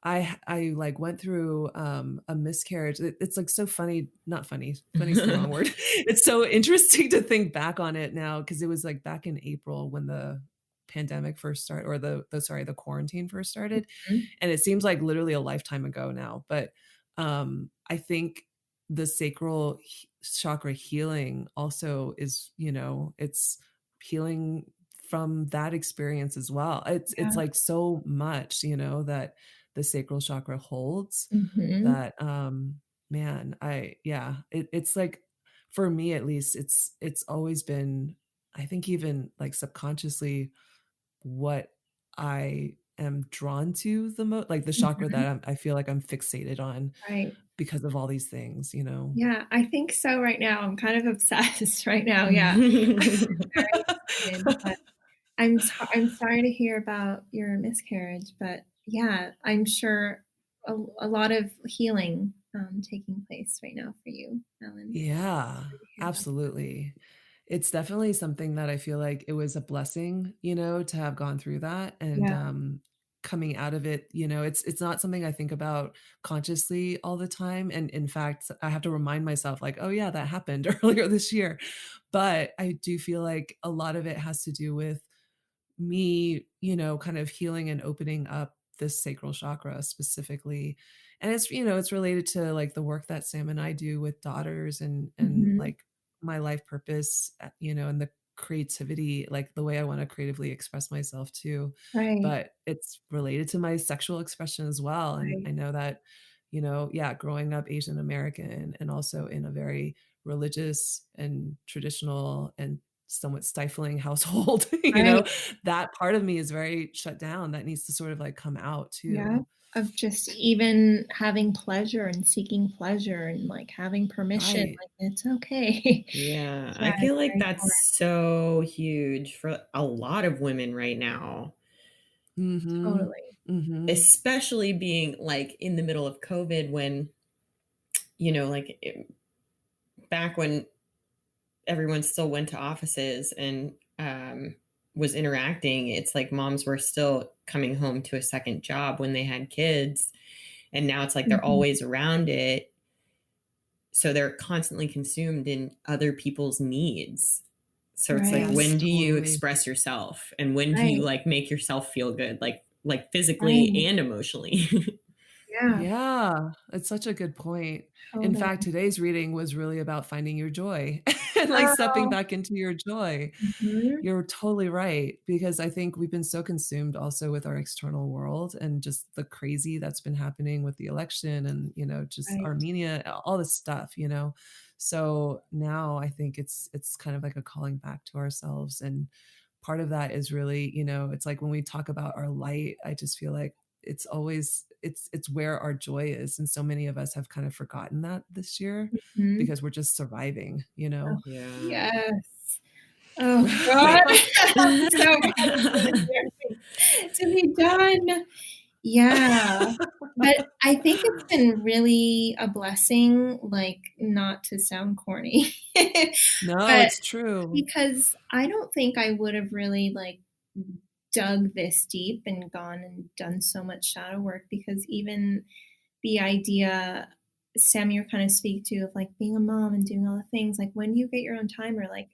I like went through a miscarriage. It's like so funny, not funny. Funny is the wrong word. It's so interesting to think back on it now because it was like back in April when the pandemic first started, or the quarantine first started, Mhm. and it seems like literally a lifetime ago now. But I think the sacral chakra healing also is, it's healing from that experience as well. It's Yeah. like so much, that the sacral chakra holds Mhm. that, man, it's like, for me at least, it's always been, I think, even like subconsciously, what I am drawn to the most, like the chakra Mhm. that I feel like I'm fixated on Right. because of all these things. Yeah, I think so right now. I'm kind of obsessed right now, yeah. Very excited, but I'm sorry to hear about your miscarriage, but yeah, I'm sure a lot of healing, taking place right now for you, Ellen. Yeah, Sorry to hear about absolutely. It's definitely something that I feel like it was a blessing, to have gone through that, and, yeah, coming out of it, it's not something I think about consciously all the time, and in fact, I have to remind myself like, "Oh yeah, that happened earlier this year." But I do feel like a lot of it has to do with me, kind of healing and opening up this sacral chakra specifically. And it's related to like the work that Sam and I do with daughters, and mhm, like my life purpose, and the creativity, like the way I want to creatively express myself too. right, But it's related to my sexual expression as well. And right, I know that, yeah, growing up Asian American and also in a very religious and traditional and somewhat stifling household, right, that part of me is very shut down that needs to sort of like come out yeah, too. of just even having pleasure and seeking pleasure and, like, having permission, Right. like, it's okay. Yeah, Yeah, I feel it's like very that's hard. so huge for a lot of women right now, Mhm. Totally. Mhm. especially being like in the middle of COVID when, like back when everyone still went to offices and was interacting, it's like moms were still coming home to a second job when they had kids. And now it's like they're Mhm. always around it. So they're constantly consumed in other people's needs. So it's like, Right. Yes, when do you totally. express yourself, and when do you Right. like make yourself feel good, like physically Right. and emotionally? Yeah. Yeah, it's such a good point. In Totally. fact, today's reading was really about finding your joy and like stepping Oh. back into your joy. Mhm. You're totally right, because I think we've been so consumed also with our external world and just the crazy that's been happening with the election and, just Right. Armenia, all this stuff. So now I think it's kind of like a calling back to ourselves. And part of that is really, it's like when we talk about our light, I just feel like it's always it's where our joy is. And so many of us have kind of forgotten that this year Mhm. because we're just surviving. Oh, Yeah. yes. Oh god. So much to be done. Yeah. But I think it's been really a blessing, like, not to sound corny, No, but it's true. because I don't think I would have really, like, dug this deep and gone and done so much shadow work, because even the idea, Sam, you're kind of speak to, of like being a mom and doing all the things, like when you get your own time, or like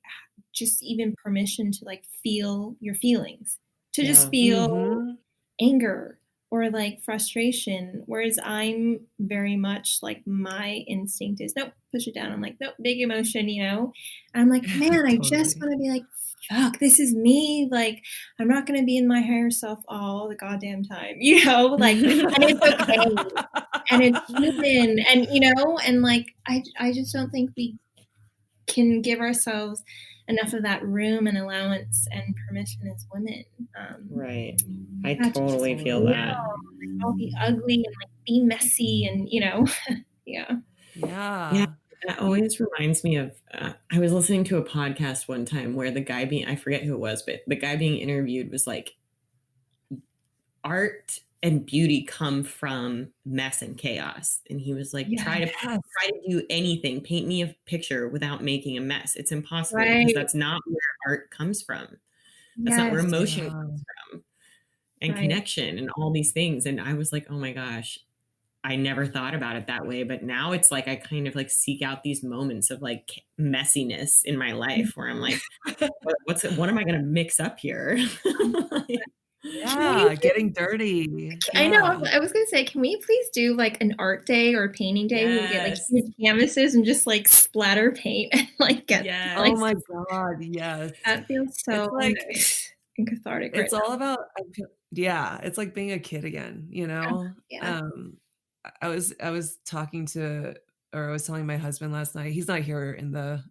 just even permission to like feel your feelings, to just Yeah. feel Mhm. anger or like frustration. Whereas I'm very much like, my instinct is nope, push it down. I'm like, nope, big emotion. And I'm like, man, I just Totally. want to be like, fuck, this is me. Like, I'm not going to be in my higher self all the goddamn time, like, and it's okay. And it's human. And like, I just don't think we can give ourselves enough of that room and allowance and permission as women. Right. I Not to just totally feel feel, Totally. that. like, all be ugly and like be messy and. Yeah. Yeah, Yeah. that You always reminds me of, I was listening to a podcast one time where I forget who it was, but the guy being interviewed was like, art and beauty come from mess and chaos. And he was like, Yeah. Yes. try to do anything, paint me a picture without making a mess. It's impossible, because Right. that's not where art comes from. That's not where Yes. emotion Yeah. comes from, and Right. connection and all these things. And I was like, oh my gosh, I never thought about it that way. But now it's like I kind of like seek out these moments of like messiness in my life where I'm like, what am I going to mix up here? Like, Can we Yeah, getting dirty. I know, Yeah. I was gonna say, can we please do like an art day or a painting day where we get like yes. huge canvases and just like splatter paint and like get Oh like Yes. my god, yes. that feels It's so like nice and cathartic right it's all now. about yeah, it's like being a kid again. Yeah. I was talking to or I was telling my husband last night. He's not here in the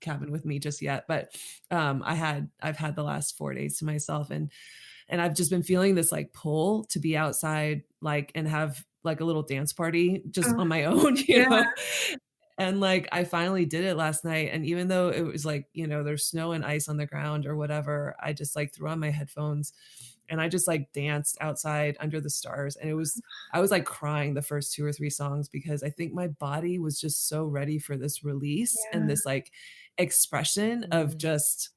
cabin with me just yet, but I've had the last 4 days to myself, and I've just been feeling this like pull to be outside, like, and have like a little dance party just Oh, on my own, yeah. And like I finally did it last night. And even though it was like, there's snow and ice on the ground or whatever, I just like threw on my headphones and I just like danced outside under the stars. And I was like crying the first 2 or 3 songs because I think my body was just so ready for this release and Yeah. this like expression of Mm. just,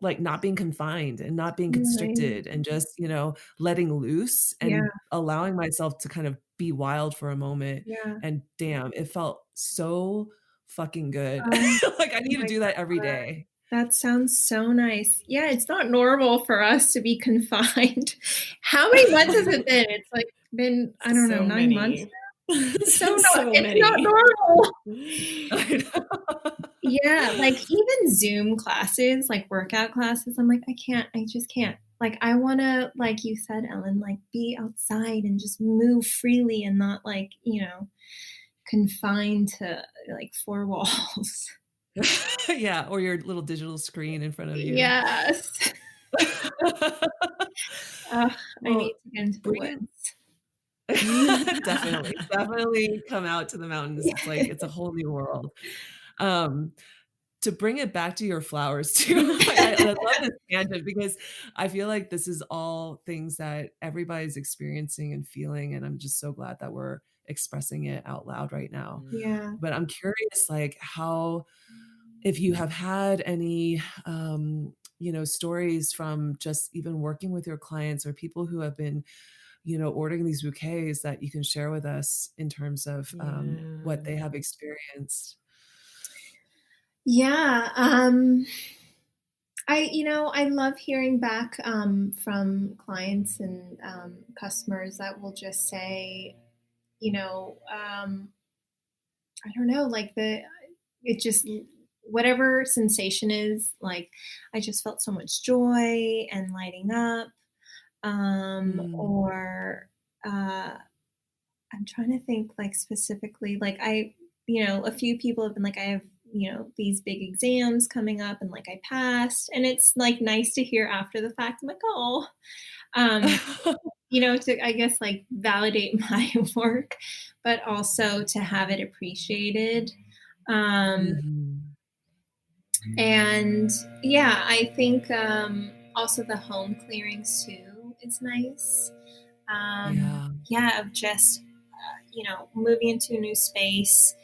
like not being confined and not being Right. constricted and just, letting loose Yeah. and allowing myself to kind of be wild for a moment. Yeah. And damn, it felt so fucking good. Oh Like I need to my do that every god. day. That sounds so nice. Yeah, it's not normal for us to be confined. How many months has it been? It's like been, I don't know, So 9 months many. now? So It's not many. normal. I know. Yeah, like even Zoom classes, like workout classes, I'm like, I just can't. Like I wanna, like you said, Ellen, like be outside and just move freely and not like, confined to like 4 walls. Yeah, or your little digital screen in front of you. Yes. Ugh, I Well, need to get into the bringing woods. definitely, definitely come out to the mountains. It's like it's a whole new world. Um, to bring it back to your flowers too, I love this tangent because I feel like this is all things that everybody's experiencing and feeling, and I'm just so glad that we're expressing it out loud right now. Mm. Yeah. But I'm curious, like, how if you have had any, stories from just even working with your clients or people who have been, ordering these bouquets that you can share with us in terms of, what Yeah. they have experienced. Yeah, I love hearing back from clients and customers that will just say, you know, I don't know, like it just whatever sensation is, like I just felt so much joy and lighting up, Mm. or I'm trying to think like specifically, like a few people have been like, I have, these big exams coming up and like I passed. And it's like nice to hear after the fact. I'm like, oh, um, to, I guess, like validate my work, but also to have it appreciated. Um, Mhm. and yeah, I think also the home clearings too is nice. Yeah. Yeah, of just moving into a new space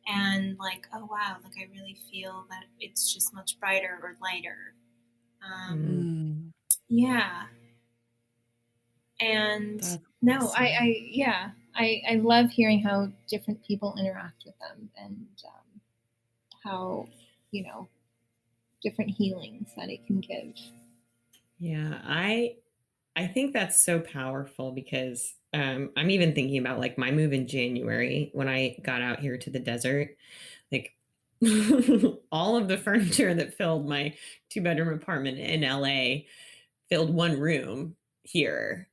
and like, oh wow, like I really feel that it's just much brighter or lighter. Um, Mm. Mm. yeah, and That's no, awesome. yeah, I love hearing how different people interact with them and how you know different healings that it can give. Yeah, I think that's so powerful because I'm even thinking about like my move in January when I got out here to the desert. Like all of the furniture that filled my two-bedroom apartment in LA filled one room here.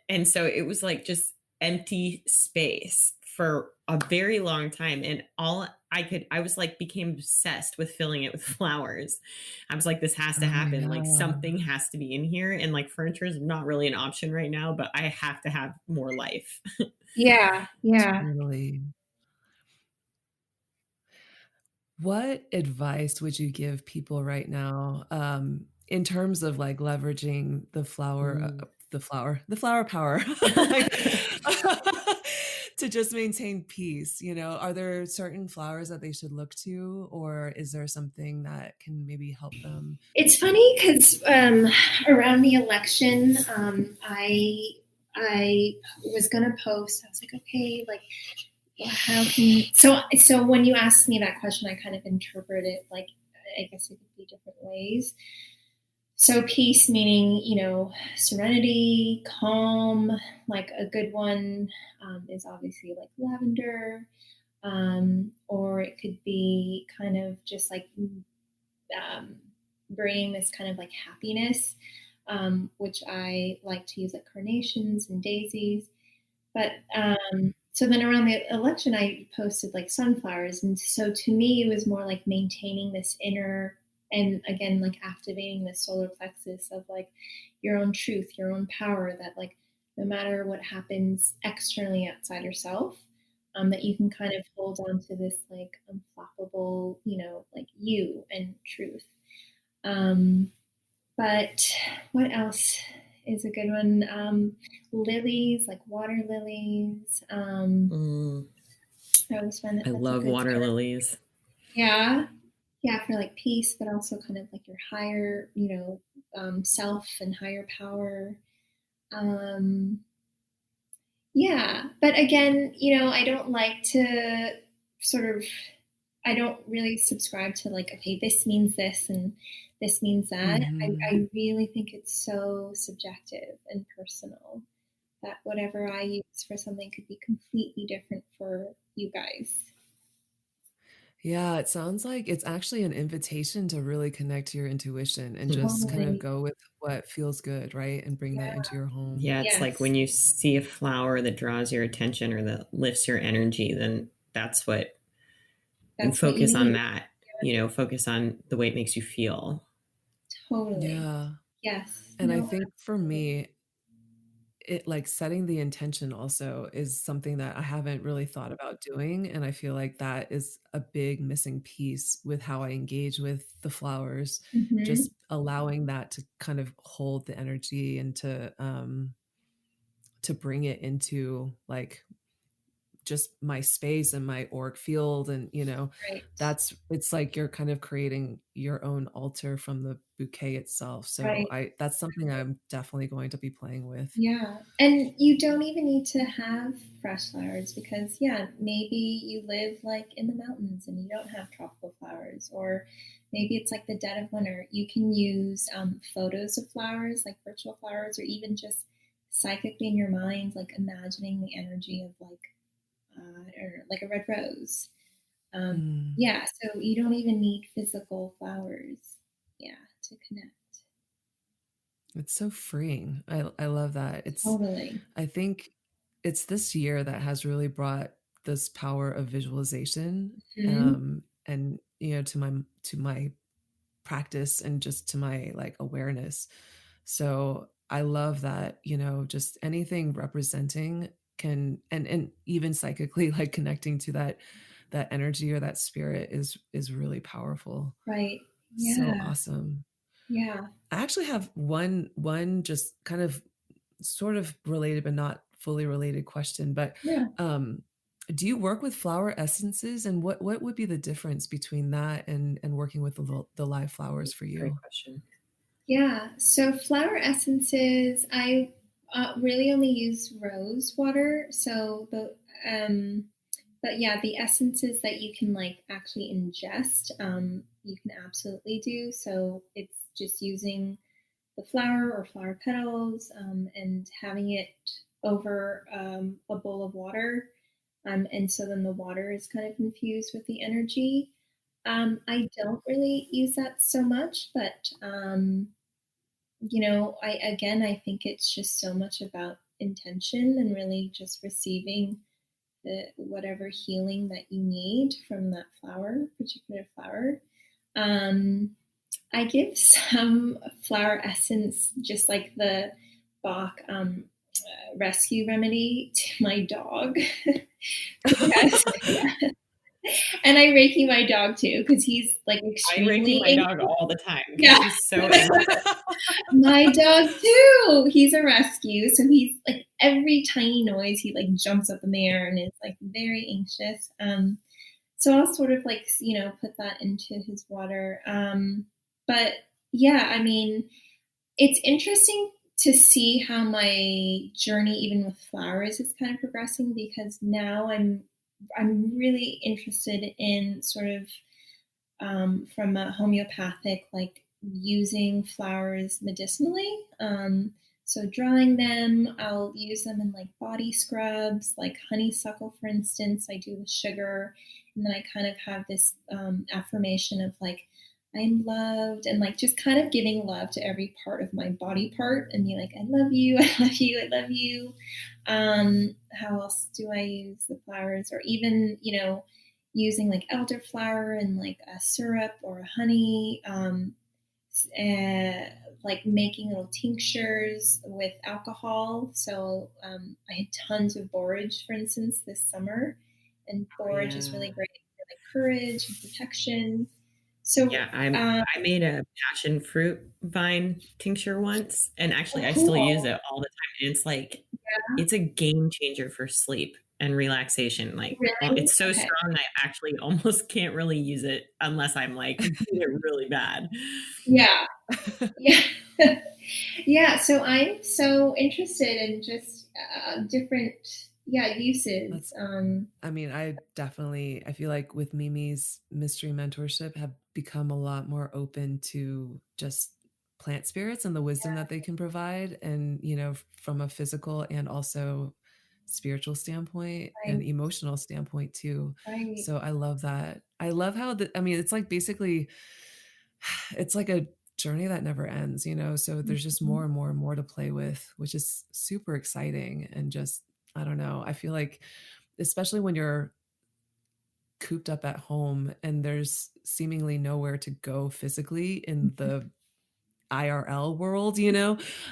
And so it was like just empty space for a very long time. And all I was like, became obsessed with filling it with flowers. I was like, this has to Oh, happen. Like, yeah. something has to be in here. And like, furniture is not really an option right now, but I have to have more life. Yeah, yeah. Totally. What advice would you give people right now, in terms of, like, leveraging Mm. the flower power, like, to just maintain peace, Are there certain flowers that they should look to, or is there something that can maybe help them? It's funny because around the election, I was gonna post. I was like, okay, like how can so when you asked me that question, I kind of interpret it like I guess it could be different ways. So peace meaning serenity, calm. Like a good one is obviously like lavender, or it could be kind of just like um, bringing this kind of like happiness, which I like to use like carnations and daisies. But so then around the election, I posted like sunflowers. And so to me, it was more like maintaining this inner and again, like activating the solar plexus of like your own truth, your own power that like no matter what happens externally outside yourself, that you can kind of hold on to this like unflappable, like you and truth. Um, but what else is a good one? Lilies, like water lilies. Mm. I always find that I that's a love good water start. lilies. Yeah. Yeah, for like peace, but also kind of like your higher, self and higher power. Um, yeah. But again, I don't like to sort of I don't really subscribe to like, okay, this means this and this means that. Mhm. I really think it's so subjective and personal that whatever I use for something could be completely different for you guys. Yeah, it sounds like it's actually an invitation to really connect to your intuition and just kind of Totally. go with what feels good, right? And bring that Yeah. into your home. Yeah, it's like Yes. when you see a flower that draws your attention or that lifts your energy, then that's what, and That's what you focus on need. that, focus on the way it makes you feel. Totally. Yeah. Yes. And I No, think for absolutely. me, it like setting the intention also is something that I haven't really thought about doing. And I feel like that is a big missing piece with how I engage with the flowers, Hmm. just allowing that to kind of hold the energy and to bring it into like just my space and my auric field, and Right. it's like you're kind of creating your own altar from the bouquet itself. So Right. I that's something I'm definitely going to be playing with. Yeah, and you don't even need to have fresh flowers because, yeah, maybe you live like in the mountains and you don't have tropical flowers, or maybe it's like the dead of winter. You can use photos of flowers, like virtual flowers, or even just psychically in your mind, like imagining the energy of or like a red rose. Um, Mm, yeah, so you don't even need physical flowers, yeah, to connect. it's so freeing. I love that. Totally. I think it's this year that has really brought this power of visualization, Mhm. and to my practice and just to my like awareness. So I love that, just anything representing can, and even psychically like connecting to that energy or that spirit is really powerful. Right. So Yeah. awesome. Yeah. I actually have one just kind of sort of related but not fully related question, but Yeah. um do you work with flower essences, and what would be the difference between that and working with the live flowers for Great you? question. Yeah. So flower essences, I really only use rose water. But yeah, the essences that you can like actually ingest, you can absolutely do. So it's just using the flower or flower petals and having it over a bowl of water. And so then the water is kind of infused with the energy. I don't really use that so much, but I think it's just so much about intention and really just receiving whatever healing that you need from that particular flower. Um, I give some flower essence, just like the Bach rescue remedy, to my dog because, yeah. And I Reiki my dog too because he's like I Reiki extremely my dog anxious. all the time because Yeah. he's so anxious. My dog too. He's a rescue, so he's like every tiny noise, he like jumps up in the air and is like very anxious. So I'll sort of like put that into his water. But yeah, I mean, it's interesting to see how my journey, even with flowers, is kind of progressing because now I'm really interested in sort of from a homeopathic, like using flowers medicinally. So drying them, I'll use them in like body scrubs, like honeysuckle, for instance. I do with sugar, and then I kind of have this affirmation of like I'm loved, and like just kind of giving love to every part of my body part, and be like I love you, I love you, I love you. How else do I use the flowers, or even using like elderflower and like a syrup or a honey, uh, like making little tinctures with alcohol. So I had tons of borage, for instance, this summer, and Oh, borage is yeah. really great for like courage and protection. So, Yeah, I made a passion fruit vine tincture once, and oh, actually I still use cool. it all the time, and it's like Yeah, it's a game changer for sleep and relaxation, like, really? it's so Okay. strong, I actually almost can't really use it unless I'm, like, need it really bad. Yeah. Yeah. Yeah. So I'm so interested in just different, yeah, uses. That's I mean, I feel like with Mimi's mystery mentorship have become a lot more open to just plant spirits and the wisdom that they can provide, and from a physical and also spiritual standpoint and Right. emotional standpoint too. Right. So I love that. I love how I mean, it's like basically it's like a journey that never ends, so there's just Mhm. more and more and more to play with, which is super exciting. And just I don't know, I feel like especially when you're cooped up at home and there's seemingly nowhere to go physically in the IRL world,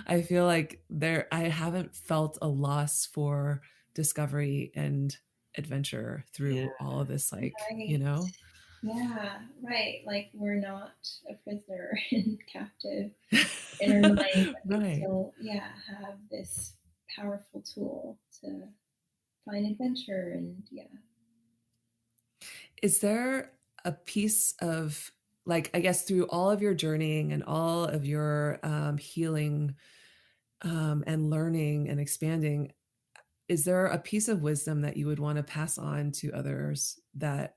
I feel like I haven't felt a loss for discovery and adventure Yeah. through all of this, like, Right. Yeah, right. Like we're not a prisoner and captive in our minds, that we Right. still, yeah, have this powerful tool to find adventure. And yeah. Is there a piece of, like, I guess through all of your journeying and all of your healing and learning and expanding, is there a piece of wisdom that you would want to pass on to others that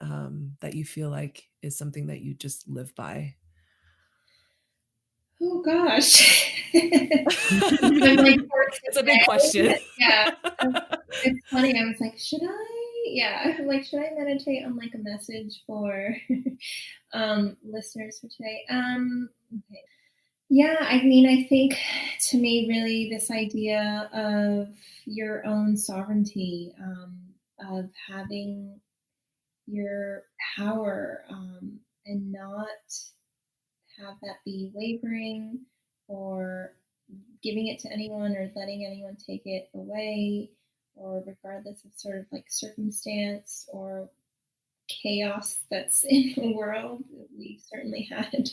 that you feel like is something that you just live by? Oh gosh. I'm like, for It's a big question. today, yeah. It's funny. I was like, should I? Yeah. I'm like, should I meditate on like a message for listeners for today? Okay. Yeah, I mean, I think to me, really, this idea of your own sovereignty, of having your power, and not have that be wavering or giving it to anyone or letting anyone take it away, or regardless of sort of like circumstance or chaos that's in the world. We certainly had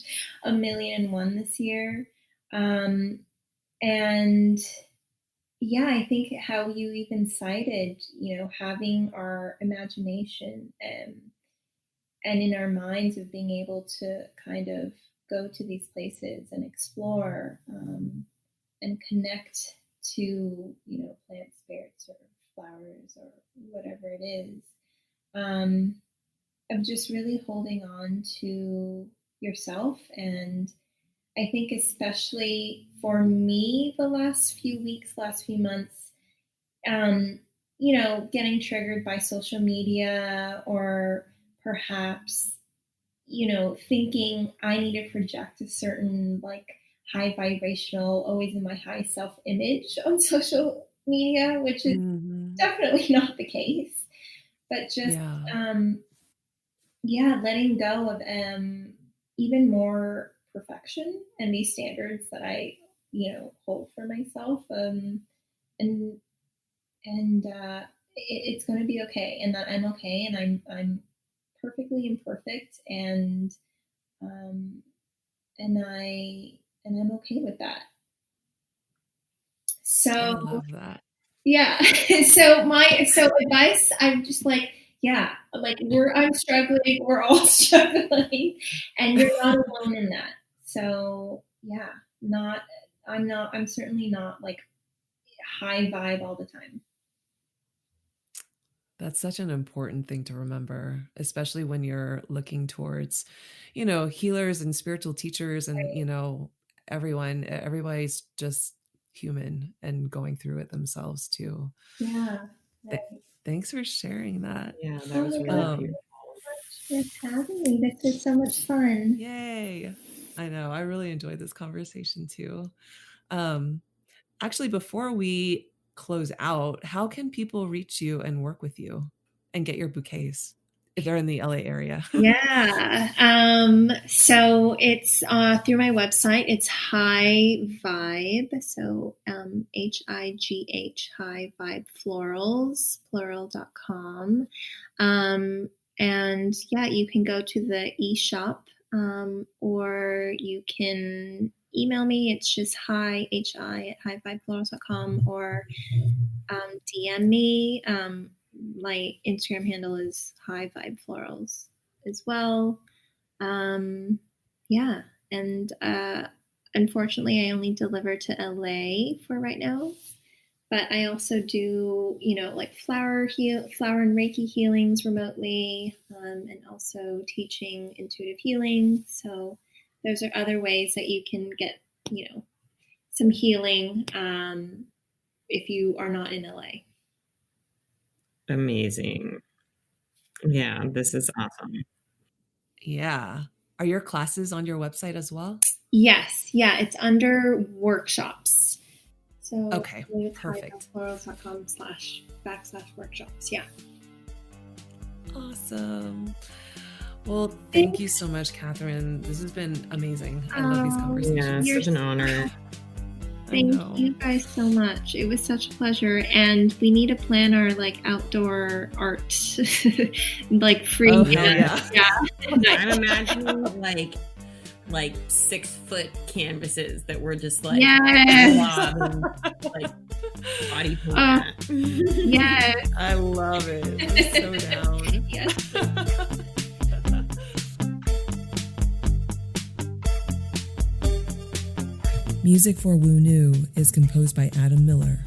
1,000,001 this year. And yeah, I think how you even cited, having our imagination and in our minds of being able to kind of go to these places and explore, and connect to, plant spirits or flowers or whatever it is, of just really holding on to yourself. And I think especially for me, the last few weeks, last few months, getting triggered by social media, or perhaps, thinking I need to project a certain like high vibrational, always in my high self image on social media, which is Mhm. definitely not the case. But just, Yeah. yeah, letting go of even more perfection and these standards that I, hold for myself. And it's going to be okay, and that I'm okay, and I'm perfectly imperfect, um, and I'm okay with that. I So love that. yeah, so advice, I'm just like, yeah, like I'm struggling, we're all struggling, and you're not alone in that. So yeah, I'm certainly not like high vibe all the time. That's such an important thing to remember, especially when you're looking towards, healers and spiritual teachers and, everybody's just human and going through it themselves too. Yeah. Th- Right. Thanks for sharing that. Yeah, that Oh was my really God, thank beautiful. you so much for having me. This was so much fun. Yay. I know. I really enjoyed this conversation too. Um, Actually, before we close out, how can people reach you and work with you and get your bouquets if they're in the LA area? Yeah. So it's through my website. It's High Vibe. So HIGH High Vibe Florals, plural.com. And yeah, you can go to the eShop, or you can email me. It's just hi at highvibeflorals.com, or DM me. My Instagram handle is High Vibe Florals as well. Yeah, and unfortunately, I only deliver to LA for right now. But I also do, like flower and Reiki healings remotely, and also teaching intuitive healing. So those are other ways that you can get, some healing, if you are not in LA. Amazing. Yeah, this is awesome. Yeah. Are your classes on your website as well? Yes. Yeah. It's under workshops. So Okay, perfect. florals.com/workshops. Yeah. Awesome. Well, thank you so much, Katherine. This has been amazing. I love these conversations. Yeah, such an honor. Thank you guys so much. It was such a pleasure. And we need to plan our like outdoor art, like free. Oh, hell yeah. I'm imagining like 6-foot canvases that were just like, yes. like Body paint Uh, that. yes. I love it. I'm so down. Yes. Music for Woo New is composed by Adam Miller.